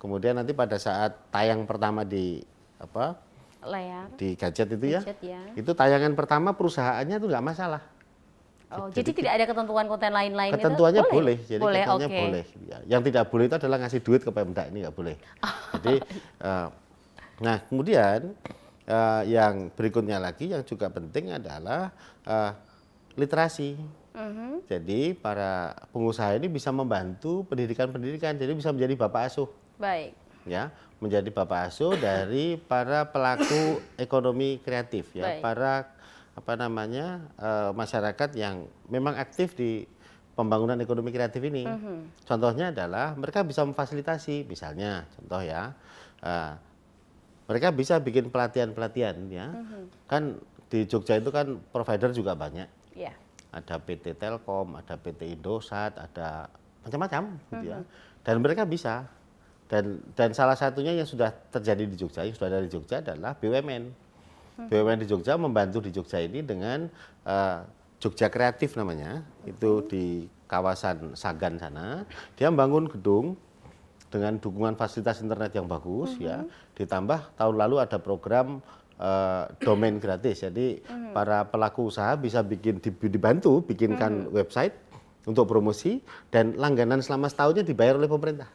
Kemudian nanti pada saat tayang pertama di layar di gadget itu gadget, ya, itu tayangan pertama perusahaannya itu nggak masalah. jadi tidak ada ketentuan konten lain-lain. Ketentuannya itu boleh, jadi boleh, ketentuannya boleh. Ya. Yang tidak boleh itu adalah ngasih duit ke Pemda, ini nggak boleh. Jadi, nah kemudian yang berikutnya lagi yang juga penting adalah literasi. Jadi para pengusaha ini bisa membantu pendidikan-pendidikan, jadi bisa menjadi bapak asuh. Baik. Ya, menjadi bapak asuh dari para pelaku ekonomi kreatif, ya, para masyarakat yang memang aktif di pembangunan ekonomi kreatif ini. Contohnya adalah mereka bisa memfasilitasi, misalnya contoh ya, mereka bisa bikin pelatihan-pelatihan, ya. Kan di Jogja itu kan provider juga banyak. Ada PT Telkom, ada PT Indosat, ada macam-macam, gitu ya. Dan mereka bisa. Dan salah satunya yang sudah terjadi di Jogja, yang sudah ada di Jogja adalah BUMN. BUMN di Jogja membantu di Jogja ini dengan Jogja Kreatif namanya, itu di kawasan Sagan sana. Dia membangun gedung dengan dukungan fasilitas internet yang bagus, ya. Ditambah tahun lalu ada program domain gratis, jadi para pelaku usaha bisa dibantu bikinkan website untuk promosi dan langganan selama setahunnya dibayar oleh pemerintah.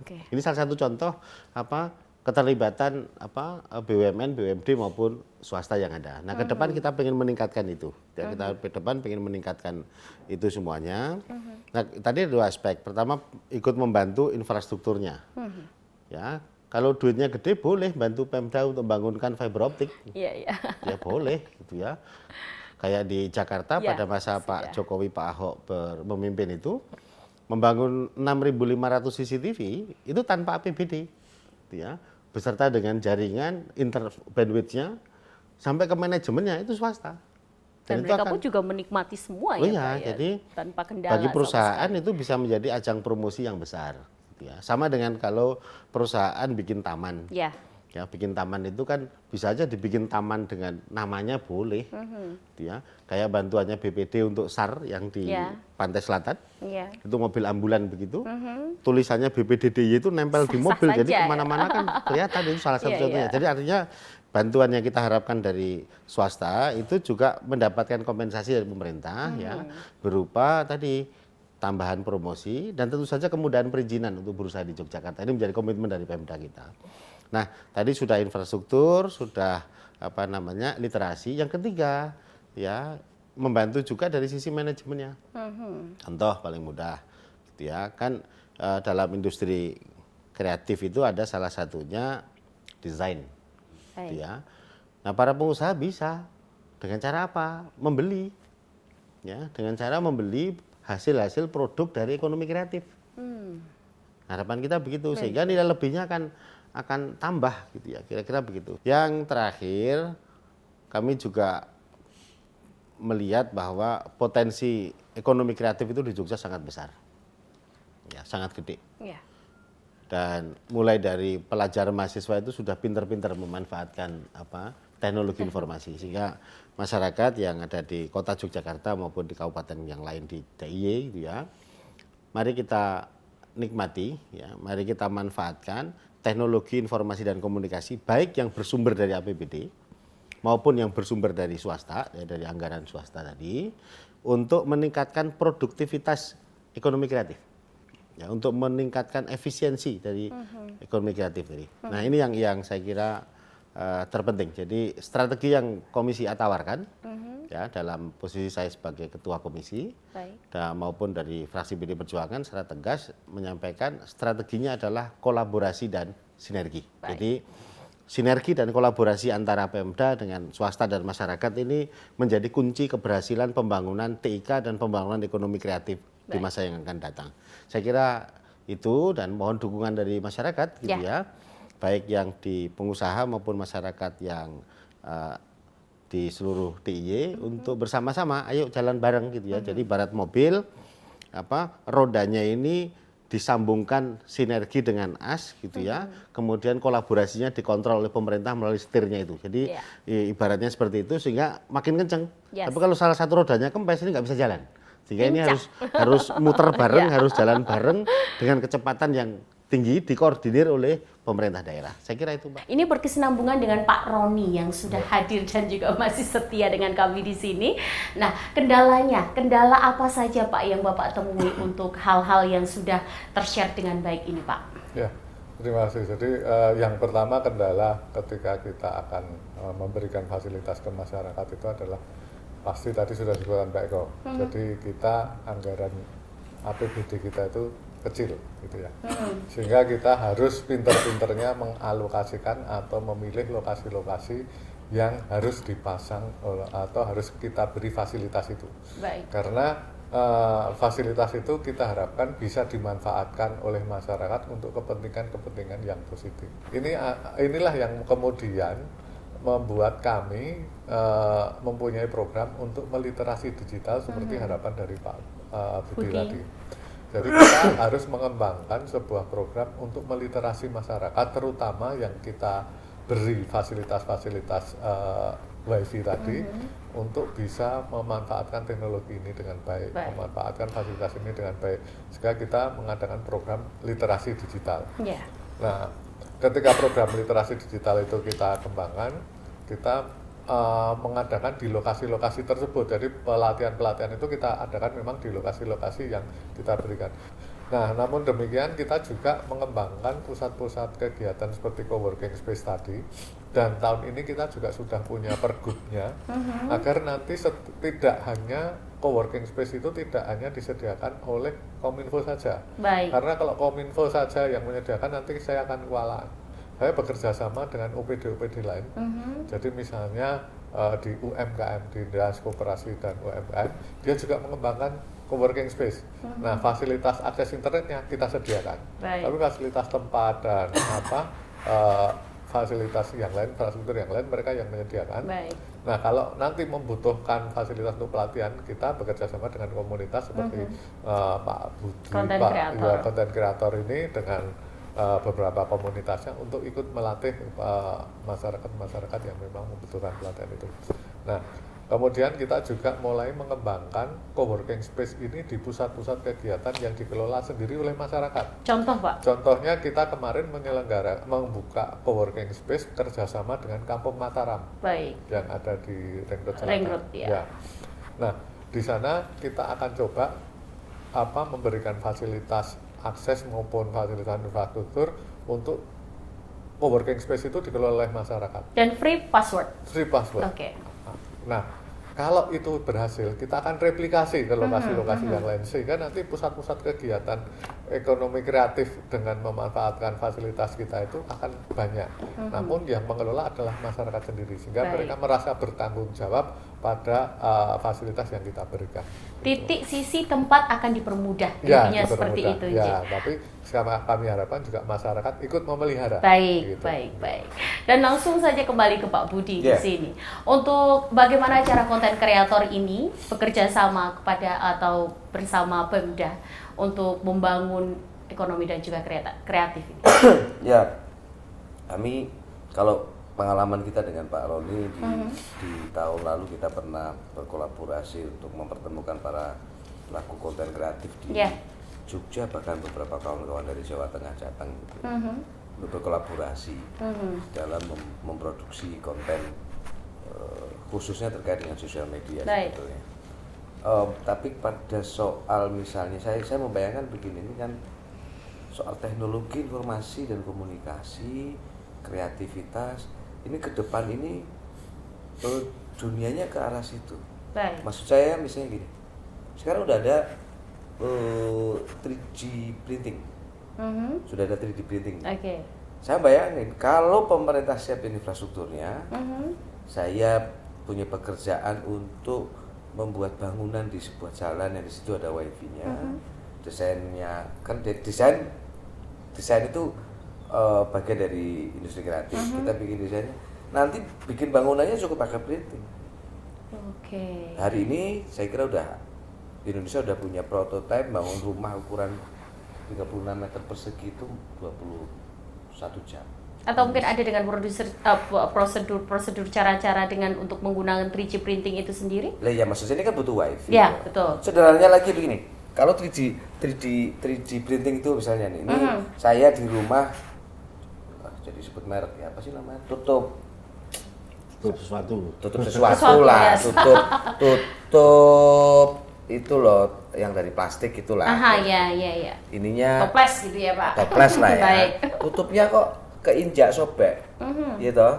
Ini salah satu contoh keterlibatan BUMN, BUMD maupun swasta yang ada. Nah, ke depan kita pengen meningkatkan itu. Ya, kita ke depan pengen meningkatkan itu semuanya. Nah, tadi ada dua aspek. Pertama, ikut membantu infrastrukturnya. Ya, kalau duitnya gede boleh bantu Pemda untuk membangunkan fiber optik. Ya boleh, gitu ya. Kayak di Jakarta pada masa Pak Jokowi, Pak Ahok memimpin itu, membangun 6.500 CCTV itu tanpa APBD, gitu ya. Beserta dengan jaringan bandwidth-nya sampai ke manajemennya itu swasta. Dan mereka pun juga menikmati semua ya, jadi tanpa kendala. Bagi perusahaan itu bisa menjadi ajang promosi yang besar, gitu ya. Sama dengan kalau perusahaan bikin taman. Ya, bikin taman itu kan bisa aja dibikin taman dengan namanya boleh, gitu ya. Kayak bantuannya BPD untuk SAR yang di Pantai Selatan, itu mobil ambulan begitu, tulisannya BPDDY itu nempel di mobil, jadi kemana-mana kan kelihatan, itu salah satu contohnya. Jadi artinya bantuan yang kita harapkan dari swasta itu juga mendapatkan kompensasi dari pemerintah, ya, berupa tadi tambahan promosi dan tentu saja kemudahan perizinan untuk berusaha di Yogyakarta. Ini menjadi komitmen dari Pemda kita. Nah, tadi sudah infrastruktur, sudah literasi. Yang ketiga, ya, membantu juga dari sisi manajemennya. Contoh paling mudah, gitu ya, kan dalam industri kreatif itu ada salah satunya desain, gitu ya. Nah, para pengusaha bisa dengan cara apa? Membeli, ya, dengan cara membeli hasil-hasil produk dari ekonomi kreatif. Harapan kita begitu, sehingga nilai lebihnya akan tambah, gitu ya, kira-kira begitu. Yang terakhir, kami juga melihat bahwa potensi ekonomi kreatif itu di Jogja sangat besar, ya sangat gede. Ya. Dan mulai dari pelajar mahasiswa itu sudah pintar-pintar memanfaatkan teknologi informasi, sehingga masyarakat yang ada di kota Yogyakarta maupun di kabupaten yang lain di DIY gitu ya, mari kita nikmati, ya, mari kita manfaatkan teknologi informasi dan komunikasi baik yang bersumber dari APBD maupun yang bersumber dari swasta, ya, dari anggaran swasta tadi, untuk meningkatkan produktivitas ekonomi kreatif. Ya, untuk meningkatkan efisiensi dari ekonomi kreatif tadi. Nah, ini yang saya kira terpenting. Jadi strategi yang Komisi A tawarkan, ya, dalam posisi saya sebagai ketua komisi, dan maupun dari fraksi PD Perjuangan secara tegas menyampaikan strateginya adalah kolaborasi dan sinergi. Jadi sinergi dan kolaborasi antara Pemda dengan swasta dan masyarakat ini menjadi kunci keberhasilan pembangunan TIK dan pembangunan ekonomi kreatif di masa yang akan datang. Saya kira itu, dan mohon dukungan dari masyarakat gitu ya, baik yang di pengusaha maupun masyarakat yang di seluruh DIY untuk bersama-sama ayo jalan bareng gitu ya. Jadi barat mobil rodanya ini disambungkan sinergi dengan as gitu ya. Kemudian kolaborasinya dikontrol oleh pemerintah melalui setirnya itu. Jadi ibaratnya seperti itu sehingga makin kenceng. Tapi kalau salah satu rodanya kempes ini nggak bisa jalan. Sehingga ini harus muter bareng, harus jalan bareng dengan kecepatan yang tinggi dikoordinir oleh pemerintah daerah. Saya kira itu, Pak. Ini berkesinambungan dengan Pak Roni yang sudah hadir dan juga masih setia dengan kami di sini. Nah, kendala apa saja Pak yang Bapak temui untuk hal-hal yang sudah ter-share dengan baik ini, Pak? Ya, terima kasih. Jadi yang pertama kendala ketika kita akan memberikan fasilitas ke masyarakat itu adalah pasti tadi sudah disebutkan Pak Eko. Jadi kita anggaran APBD kita itu kecil gitu ya. Sehingga kita harus pinter-pinternya mengalokasikan atau memilih lokasi-lokasi yang harus dipasang atau harus kita beri fasilitas itu. Karena fasilitas itu kita harapkan bisa dimanfaatkan oleh masyarakat untuk kepentingan-kepentingan yang positif. Inilah yang kemudian membuat kami mempunyai program untuk meliterasi digital seperti harapan dari Pak Budi tadi. Jadi kita harus mengembangkan sebuah program untuk meliterasi masyarakat, terutama yang kita beri fasilitas-fasilitas WiFi tadi untuk bisa memanfaatkan teknologi ini dengan baik, memanfaatkan fasilitas ini dengan baik. Sehingga kita mengadakan program literasi digital. Nah, ketika program literasi digital itu kita kembangkan, kita mengadakan di lokasi-lokasi tersebut. Jadi pelatihan-pelatihan itu kita adakan memang di lokasi-lokasi yang kita berikan. Nah, namun demikian kita juga mengembangkan pusat-pusat kegiatan seperti coworking space tadi. Dan tahun ini kita juga sudah punya pergubnya agar nanti tidak hanya coworking space itu tidak hanya disediakan oleh Kominfo saja. Karena kalau Kominfo saja yang menyediakan nanti saya akan kewalahan. Saya bekerja sama dengan OPD-OPD lain. Jadi misalnya di UMKM, di Dinas Koperasi dan UMKM, dia juga mengembangkan coworking space. Nah, fasilitas akses internetnya kita sediakan. Tapi fasilitas tempat dan fasilitas yang lain, infrastruktur yang lain mereka yang menyediakan. Nah, kalau nanti membutuhkan fasilitas untuk pelatihan, kita bekerja sama dengan komunitas seperti Pak Budi, konten kreator ini dengan beberapa komunitasnya untuk ikut melatih masyarakat yang memang membutuhkan pelatihan itu. Nah, kemudian kita juga mulai mengembangkan coworking space ini di pusat-pusat kegiatan yang dikelola sendiri oleh masyarakat. Contoh, Pak? Contohnya kita kemarin membuka coworking space kerjasama dengan Kampung Mataram yang ada di Ring Road Selatan. Ya. Nah, di sana kita akan coba memberikan fasilitas akses maupun fasilitas infrastruktur untuk coworking space itu dikelola oleh masyarakat. Dan free password? Free password. Oke. Nah, kalau itu berhasil, kita akan replikasi ke lokasi-lokasi yang lain. Sehingga nanti pusat-pusat kegiatan ekonomi kreatif dengan memanfaatkan fasilitas kita itu akan banyak. Namun yang mengelola adalah masyarakat sendiri. Sehingga mereka merasa bertanggung jawab pada fasilitas yang kita berikan. Titik sisi tempat akan dipermudah, Ya, intinya seperti itu. ya, tapi kami harapkan juga masyarakat ikut memelihara. Baik, gitu. baik. Dan langsung saja kembali ke Pak Budi di Yeah. sini. Untuk bagaimana cara konten kreator ini bekerja sama kepada atau bersama Pemda untuk membangun ekonomi dan juga kreatif ini? Ya, kami kalau pengalaman kita dengan Pak Roni di tahun lalu kita pernah berkolaborasi untuk mempertemukan para pelaku konten kreatif di Yeah. Jogja, bahkan beberapa kawan-kawan dari Jawa Tengah datang gitu, untuk berkolaborasi dalam memproduksi konten khususnya terkait dengan sosial media Baik. sebetulnya. Tapi pada soal misalnya saya membayangkan begini, ini kan soal teknologi informasi dan komunikasi, kreativitas, ini ke depan ini dunianya ke arah situ. Baik. Maksud saya misalnya gini, sekarang udah ada 3D printing, sudah ada 3D printing. Oke. Saya bayangin kalau pemerintah siapin infrastrukturnya, saya punya pekerjaan untuk membuat bangunan di sebuah jalan yang di situ ada wifi-nya, desainnya kan desain itu bagian dari industri kreatif. Kita bikin desainnya, nanti bikin bangunannya cukup pakai printing. Oke. Hari ini saya kira udah Indonesia udah punya prototipe bangun rumah ukuran 36 meter persegi itu 21 jam. Atau mungkin ada dengan prosedur cara-cara dengan untuk menggunakan 3D printing itu sendiri? Lah ya maksudnya ini kan butuh wifi. Ya, betul. Sederhananya lagi begini, kalau 3D printing itu misalnya nih, ini saya di rumah, jadi sebut merek ya, apa sih namanya? Tutup sesuatu lah, Yes. tutup itu loh yang dari plastik itulah. Aha, ya. Ininya Toples gitu ya, Pak. toples lah ya. Baik. Tutupnya kok keinjak sobek, gitu.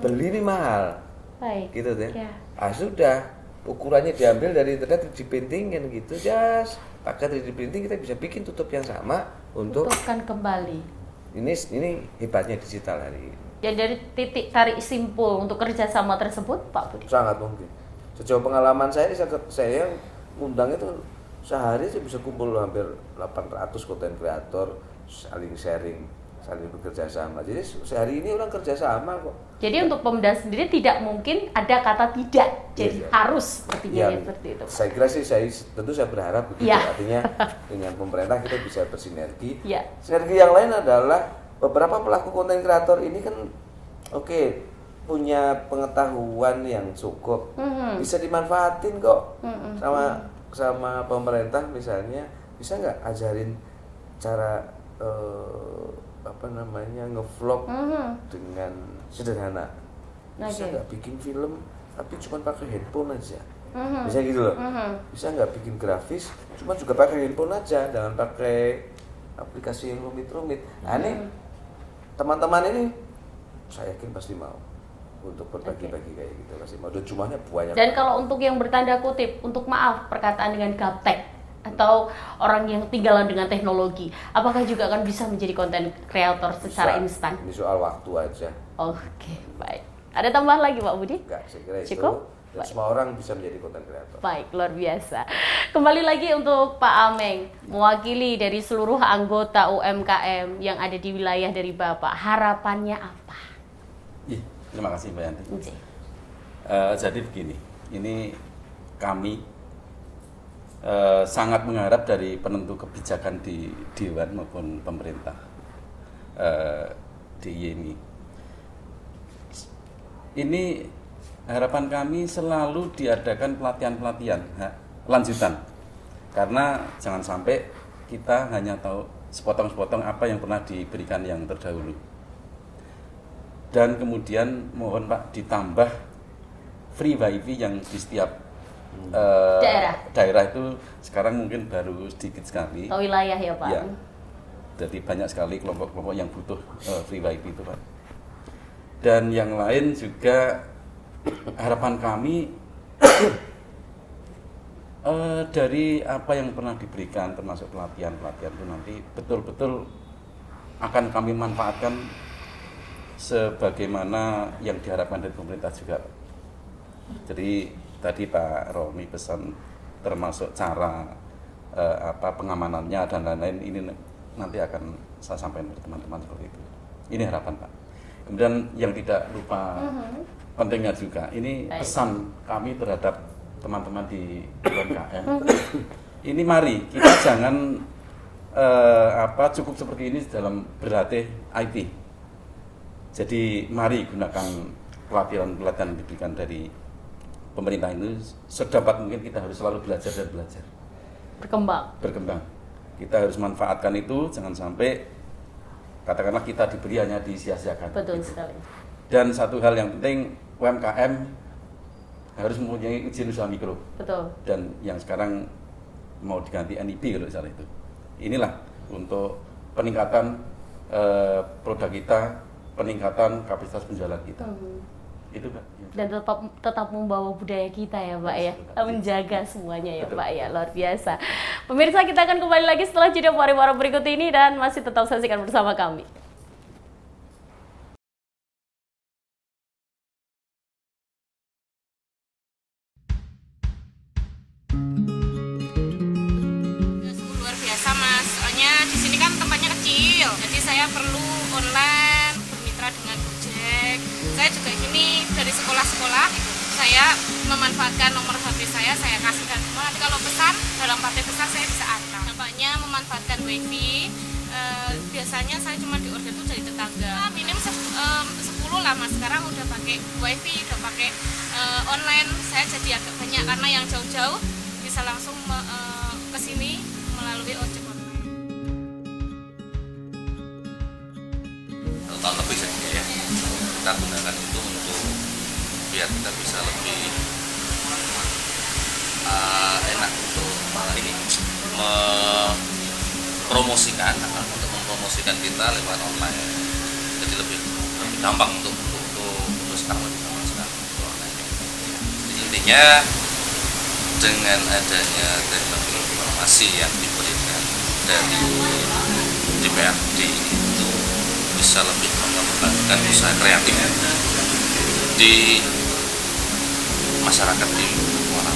Beli ini mahal, Baik. gitu deh. Ya. Sudah ukurannya diambil dari internet 3D printing kan gitu, just pakai 3D printing kita bisa bikin tutup yang sama untuk Tutupkan kembali. ini hebatnya digital hari ini. Dan dari titik tarik simpul untuk kerjasama tersebut, Pak Budi? Sangat mungkin. Sejauh pengalaman saya undang itu sehari saya bisa kumpul hampir 800 konten kreator, saling sharing, saling bekerja sama. Jadi sehari ini orang kerja sama kok. Jadi untuk Pemda sendiri tidak mungkin ada kata tidak, jadi Iya. harus sepertinya Ya, seperti itu. saya kira sih tentu saya berharap begitu. Iya. Artinya dengan pemerintah kita bisa bersinergi. Iya. Sinergi yang lain adalah beberapa pelaku konten kreator ini kan punya pengetahuan yang cukup, bisa dimanfaatin kok sama pemerintah misalnya, bisa nggak ajarin cara ngevlog dengan sederhana, bisa nggak bikin film tapi cuma pakai handphone aja, bisa gitu loh, bisa nggak bikin grafis cuma juga pakai handphone aja, jangan pakai aplikasi yang rumit-rumit. Nah ini teman-teman ini saya yakin pasti mau untuk berbagi-bagi kayak gitu, pasti mau, dan jumlahnya banyak. Dan kalau untuk yang bertanda kutip, untuk maaf perkataan dengan gaptek atau orang yang tinggalan dengan teknologi, apakah juga akan bisa menjadi konten kreator secara instan? Ini soal waktu aja. Oke, baik. Ada tambahan lagi Pak Budi? Enggak, saya kira Cukup? itu. Dan semua orang bisa menjadi konten kreator. Baik, luar biasa. Kembali lagi untuk Pak Ameng, mewakili dari seluruh anggota UMKM yang ada di wilayah dari Bapak, harapannya apa? Ih, terima kasih Mbak Yanti. Oke. Jadi begini, ini kami sangat mengharap dari penentu kebijakan di Dewan maupun pemerintah DIY ini. Ini harapan kami selalu diadakan pelatihan-pelatihan lanjutan, karena jangan sampai kita hanya tahu sepotong-sepotong apa yang pernah diberikan yang terdahulu. Dan kemudian mohon Pak ditambah free wifi yang di setiap daerah itu sekarang mungkin baru sedikit sekali. Atau wilayah ya Pak? Ya, jadi banyak sekali kelompok-kelompok yang butuh free wifi itu Pak. Dan yang lain juga harapan kami dari apa yang pernah diberikan termasuk pelatihan-pelatihan itu nanti betul-betul akan kami manfaatkan sebagaimana yang diharapkan dari pemerintah juga. Jadi tadi Pak Romi pesan termasuk cara pengamanannya dan lain-lain, ini nanti akan saya sampaikan ke teman-teman seperti itu. Ini harapan Pak. Kemudian yang tidak lupa pentingnya juga, ini pesan kami terhadap teman-teman di UMKM. Ini mari kita jangan cukup seperti ini dalam berlatih IT. Jadi mari gunakan pelatihan-pelatihan yang diberikan dari pemerintah ini, sedapat mungkin kita harus selalu belajar dan belajar. Berkembang. Kita harus manfaatkan itu, jangan sampai katakanlah kita diberi hanya disia-siakan. Betul sekali. Dan satu hal yang penting, UMKM harus mempunyai izin usaha mikro. Betul. Dan yang sekarang mau diganti NIB kalau misalnya itu. Inilah untuk peningkatan produk kita, peningkatan kapasitas penjualan kita. Itu Pak. Dan tetap membawa budaya kita ya Pak ya, menjaga semuanya ya Pak ya, luar biasa. Pemirsa, kita akan kembali lagi setelah jeda pariwara berikut ini dan masih tetap saksikan bersama kami. Luar biasa Mas, soalnya di sini kan tempatnya kecil, jadi saya perlu online bermitra dengan Gojek. Saya juga gini dari sekolah-sekolah, saya memanfaatkan nomor HP saya kasihkan semua. Nanti kalau pesan dalam partai besar saya bisa antar. Dampaknya memanfaatkan WiFi. Biasanya saya cuma di order itu dari tetangga. Minim 10 lah Mas. Sekarang udah pakai WiFi, udah pakai online. Saya jadi agak banyak karena yang jauh-jauh bisa langsung ke sini melalui ojek online. Tahun lebih saja ya, kita gunakan itu untuk biar kita bisa lebih enak untuk ini mempromosikan kita lewat online, jadi lebih gampang untuk sekarang lebih gampang sekali untuk online. Jadi intinya dengan adanya teknologi informasi yang diberikan dari DPRD itu bisa lebih mengembangkan usaha kreatif di masyarakat di Muara.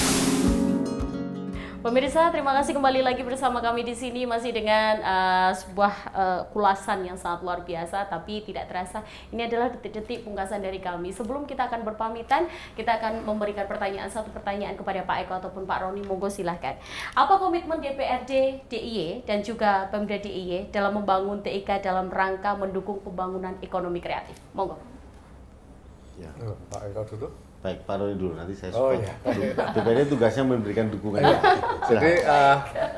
Pemirsa, terima kasih kembali lagi bersama kami di sini masih dengan sebuah ulasan yang sangat luar biasa, tapi tidak terasa ini adalah detik-detik pungkasan dari kami. Sebelum kita akan berpamitan, kita akan memberikan satu pertanyaan kepada Pak Eko ataupun Pak Roni. Monggo silahkan. Apa komitmen DPRD DIY dan juga Pemda DIY dalam membangun TIK dalam rangka mendukung pembangunan ekonomi kreatif? Monggo. Ya. Pak Eko dulu. Baik, Pak Roni dulu, nanti saya Oh support. iya. DPRD tugasnya memberikan dukungan. Jadi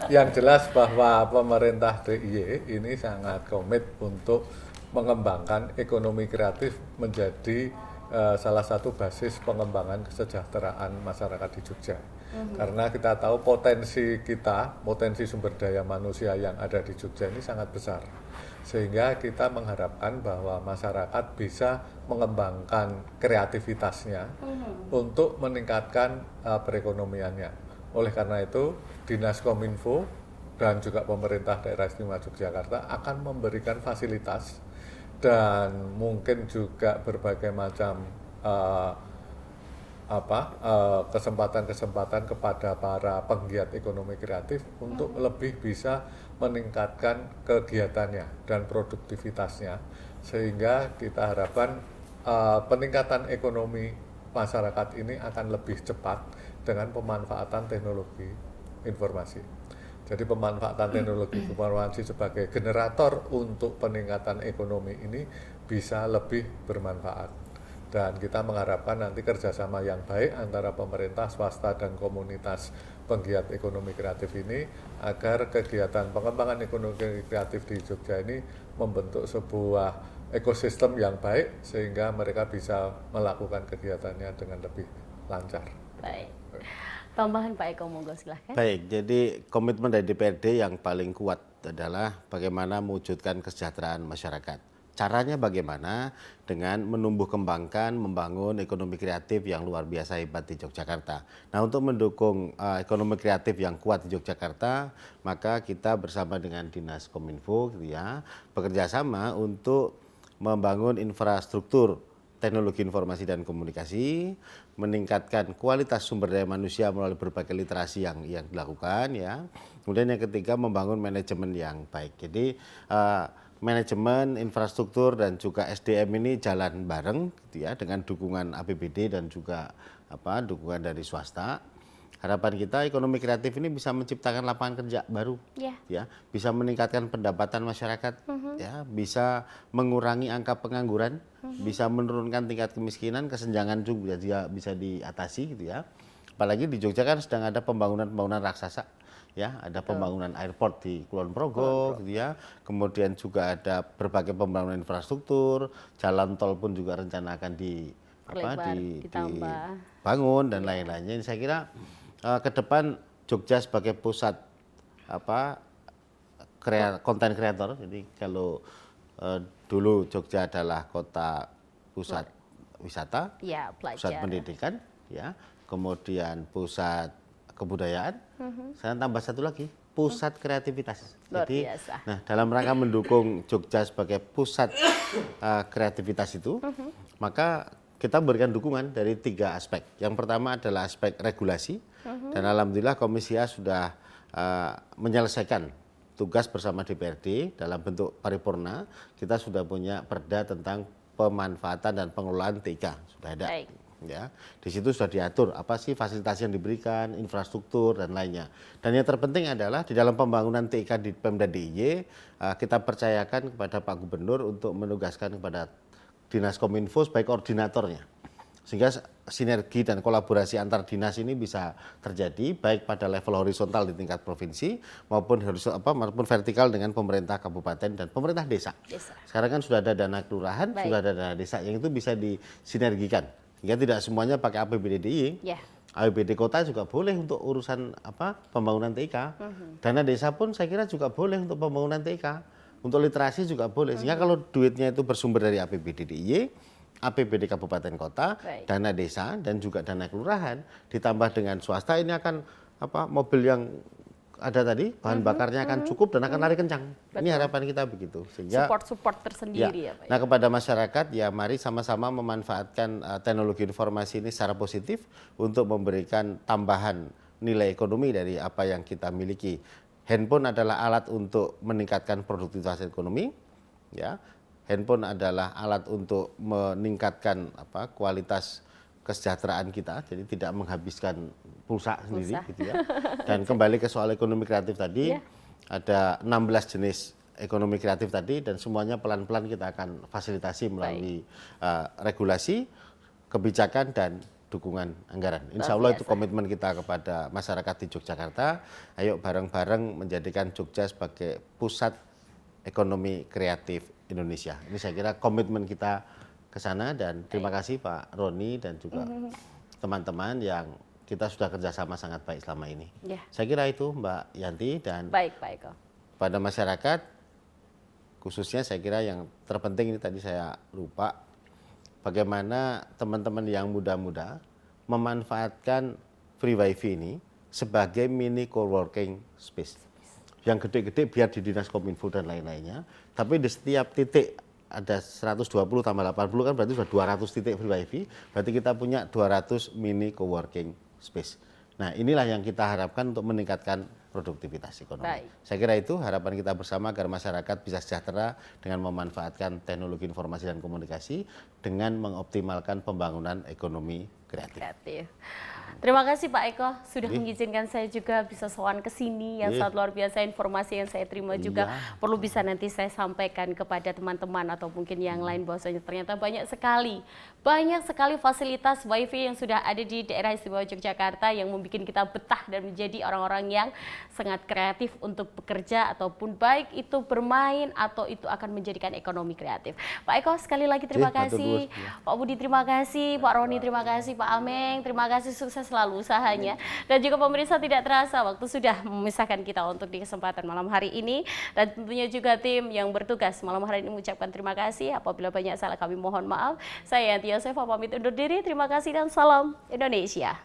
yang jelas bahwa pemerintah DIY ini sangat komit untuk mengembangkan ekonomi kreatif menjadi salah satu basis pengembangan kesejahteraan masyarakat di Jogja. Karena kita tahu potensi sumber daya manusia yang ada di Jogja ini sangat besar. Sehingga kita mengharapkan bahwa masyarakat bisa mengembangkan kreativitasnya untuk meningkatkan perekonomiannya. Oleh karena itu, Dinas Kominfo dan juga pemerintah daerah istimewa Yogyakarta akan memberikan fasilitas dan mungkin juga berbagai macam kesempatan-kesempatan kepada para penggiat ekonomi kreatif untuk lebih bisa meningkatkan kegiatannya dan produktivitasnya, sehingga kita harapkan peningkatan ekonomi masyarakat ini akan lebih cepat dengan pemanfaatan teknologi informasi. Jadi pemanfaatan teknologi informasi sebagai generator untuk peningkatan ekonomi ini bisa lebih bermanfaat. Dan kita mengharapkan nanti kerjasama yang baik antara pemerintah, swasta, dan komunitas penggiat ekonomi kreatif ini agar kegiatan pengembangan ekonomi kreatif di Jogja ini membentuk sebuah ekosistem yang baik sehingga mereka bisa melakukan kegiatannya dengan lebih lancar. Baik. Tambahan Pak Eko, monggo silahkan. Baik, jadi komitmen dari DPRD yang paling kuat adalah bagaimana mewujudkan kesejahteraan masyarakat. Caranya bagaimana? Dengan menumbuh kembangkan, membangun ekonomi kreatif yang luar biasa hebat di Yogyakarta. Nah, untuk mendukung ekonomi kreatif yang kuat di Yogyakarta, maka kita bersama dengan Dinas Kominfo gitu ya, bekerja sama untuk membangun infrastruktur teknologi informasi dan komunikasi, meningkatkan kualitas sumber daya manusia melalui berbagai literasi yang dilakukan ya. Kemudian yang ketiga membangun manajemen yang baik. Jadi manajemen, infrastruktur dan juga SDM ini jalan bareng gitu ya dengan dukungan APBD dan juga dukungan dari swasta. Harapan kita ekonomi kreatif ini bisa menciptakan lapangan kerja baru, ya, bisa meningkatkan pendapatan masyarakat, ya, bisa mengurangi angka pengangguran, bisa menurunkan tingkat kemiskinan, kesenjangan juga bisa diatasi, gitu ya. Apalagi di Jogja kan sedang ada pembangunan raksasa, ya, ada pembangunan airport di Kulon Progo, gitu ya. Kemudian juga ada berbagai pembangunan infrastruktur, jalan tol pun juga rencana akan dibangun dan lain-lainnya. Saya kira ke depan Jogja sebagai pusat konten kreator. Jadi kalau dulu Jogja adalah kota pusat wisata, pusat pendidikan, ya, kemudian pusat kebudayaan. Saya tambah satu lagi, pusat kreativitas. Jadi, nah dalam rangka mendukung Jogja sebagai pusat kreativitas itu, maka kita berikan dukungan dari 3 aspek. Yang pertama adalah aspek regulasi, dan alhamdulillah Komisi A sudah menyelesaikan tugas bersama DPRD dalam bentuk paripurna. Kita sudah punya perda tentang pemanfaatan dan pengelolaan TIK, sudah ada. Ya, di situ sudah diatur apa sih fasilitas yang diberikan, infrastruktur dan lainnya. Dan yang terpenting adalah di dalam pembangunan TIK di Pemda DIY, kita percayakan kepada Pak Gubernur untuk menugaskan kepada Dinas Kominfo sebagai koordinatornya, sehingga sinergi dan kolaborasi antar dinas ini bisa terjadi baik pada level horizontal di tingkat provinsi maupun vertikal dengan pemerintah kabupaten dan pemerintah desa. Sekarang kan sudah ada dana kelurahan, sudah ada dana desa yang itu bisa disinergikan, sehingga tidak semuanya pakai APBD DIY. APBD kota juga boleh untuk urusan pembangunan TIK. Dana desa pun saya kira juga boleh untuk pembangunan TIK. Untuk literasi juga boleh, sehingga kalau duitnya itu bersumber dari APBD DIY, APBD kabupaten kota, dana desa dan juga dana kelurahan ditambah dengan swasta, ini akan mobil yang ada tadi bahan bakarnya akan cukup dan akan lari kencang. Ini harapan kita begitu, sehingga support tersendiri ya Pak. Nah, kepada masyarakat ya mari sama-sama memanfaatkan teknologi informasi ini secara positif untuk memberikan tambahan nilai ekonomi dari apa yang kita miliki. Handphone adalah alat untuk meningkatkan produktivitas ekonomi, ya. Handphone adalah alat untuk meningkatkan kualitas kesejahteraan kita, jadi tidak menghabiskan pulsa sendiri, gitu ya. Dan kembali ke soal ekonomi kreatif tadi, ada 16 jenis ekonomi kreatif tadi, dan semuanya pelan-pelan kita akan fasilitasi melalui regulasi, kebijakan dan dukungan anggaran. Insya Allah itu komitmen kita kepada masyarakat di Yogyakarta. Ayo bareng-bareng menjadikan Jogja sebagai pusat ekonomi kreatif Indonesia. Ini saya kira komitmen kita ke sana, dan terima kasih Pak Roni dan juga teman-teman yang kita sudah kerjasama sangat baik selama ini. Saya kira itu Mbak Yanti, dan pada masyarakat khususnya saya kira yang terpenting ini tadi saya lupa, bagaimana teman-teman yang muda-muda memanfaatkan free wifi ini sebagai mini co-working space. Yang gede-gede biar di Dinas Kominfo dan lain-lainnya, tapi di setiap titik ada 120 tambah 80 kan berarti sudah 200 titik free wifi, berarti kita punya 200 mini co-working space. Nah, inilah yang kita harapkan untuk meningkatkan produktivitas ekonomi. Saya kira itu harapan kita bersama agar masyarakat bisa sejahtera dengan memanfaatkan teknologi informasi dan komunikasi dengan mengoptimalkan pembangunan ekonomi kreatif. Terima kasih Pak Eko sudah mengizinkan saya juga bisa sowan ke sini, yang sangat luar biasa informasi yang saya terima juga perlu bisa nanti saya sampaikan kepada teman-teman atau mungkin yang lain, bahwasanya ternyata banyak sekali fasilitas wifi yang sudah ada di daerah istimewa Yogyakarta yang membuat kita betah dan menjadi orang-orang yang sangat kreatif untuk bekerja ataupun baik itu bermain atau itu akan menjadikan ekonomi kreatif. Pak Eko sekali lagi terima kasih, Pak Budi terima kasih, Pak Roni terima kasih, Pak Ameng terima kasih, sukses selalu usahanya. Dan juga pemirsa, tidak terasa waktu sudah memisahkan kita untuk di kesempatan malam hari ini, dan tentunya juga tim yang bertugas malam hari ini mengucapkan terima kasih. Apabila banyak salah kami mohon maaf. Saya Yanti Yosefa pamit undur diri, terima kasih dan salam Indonesia.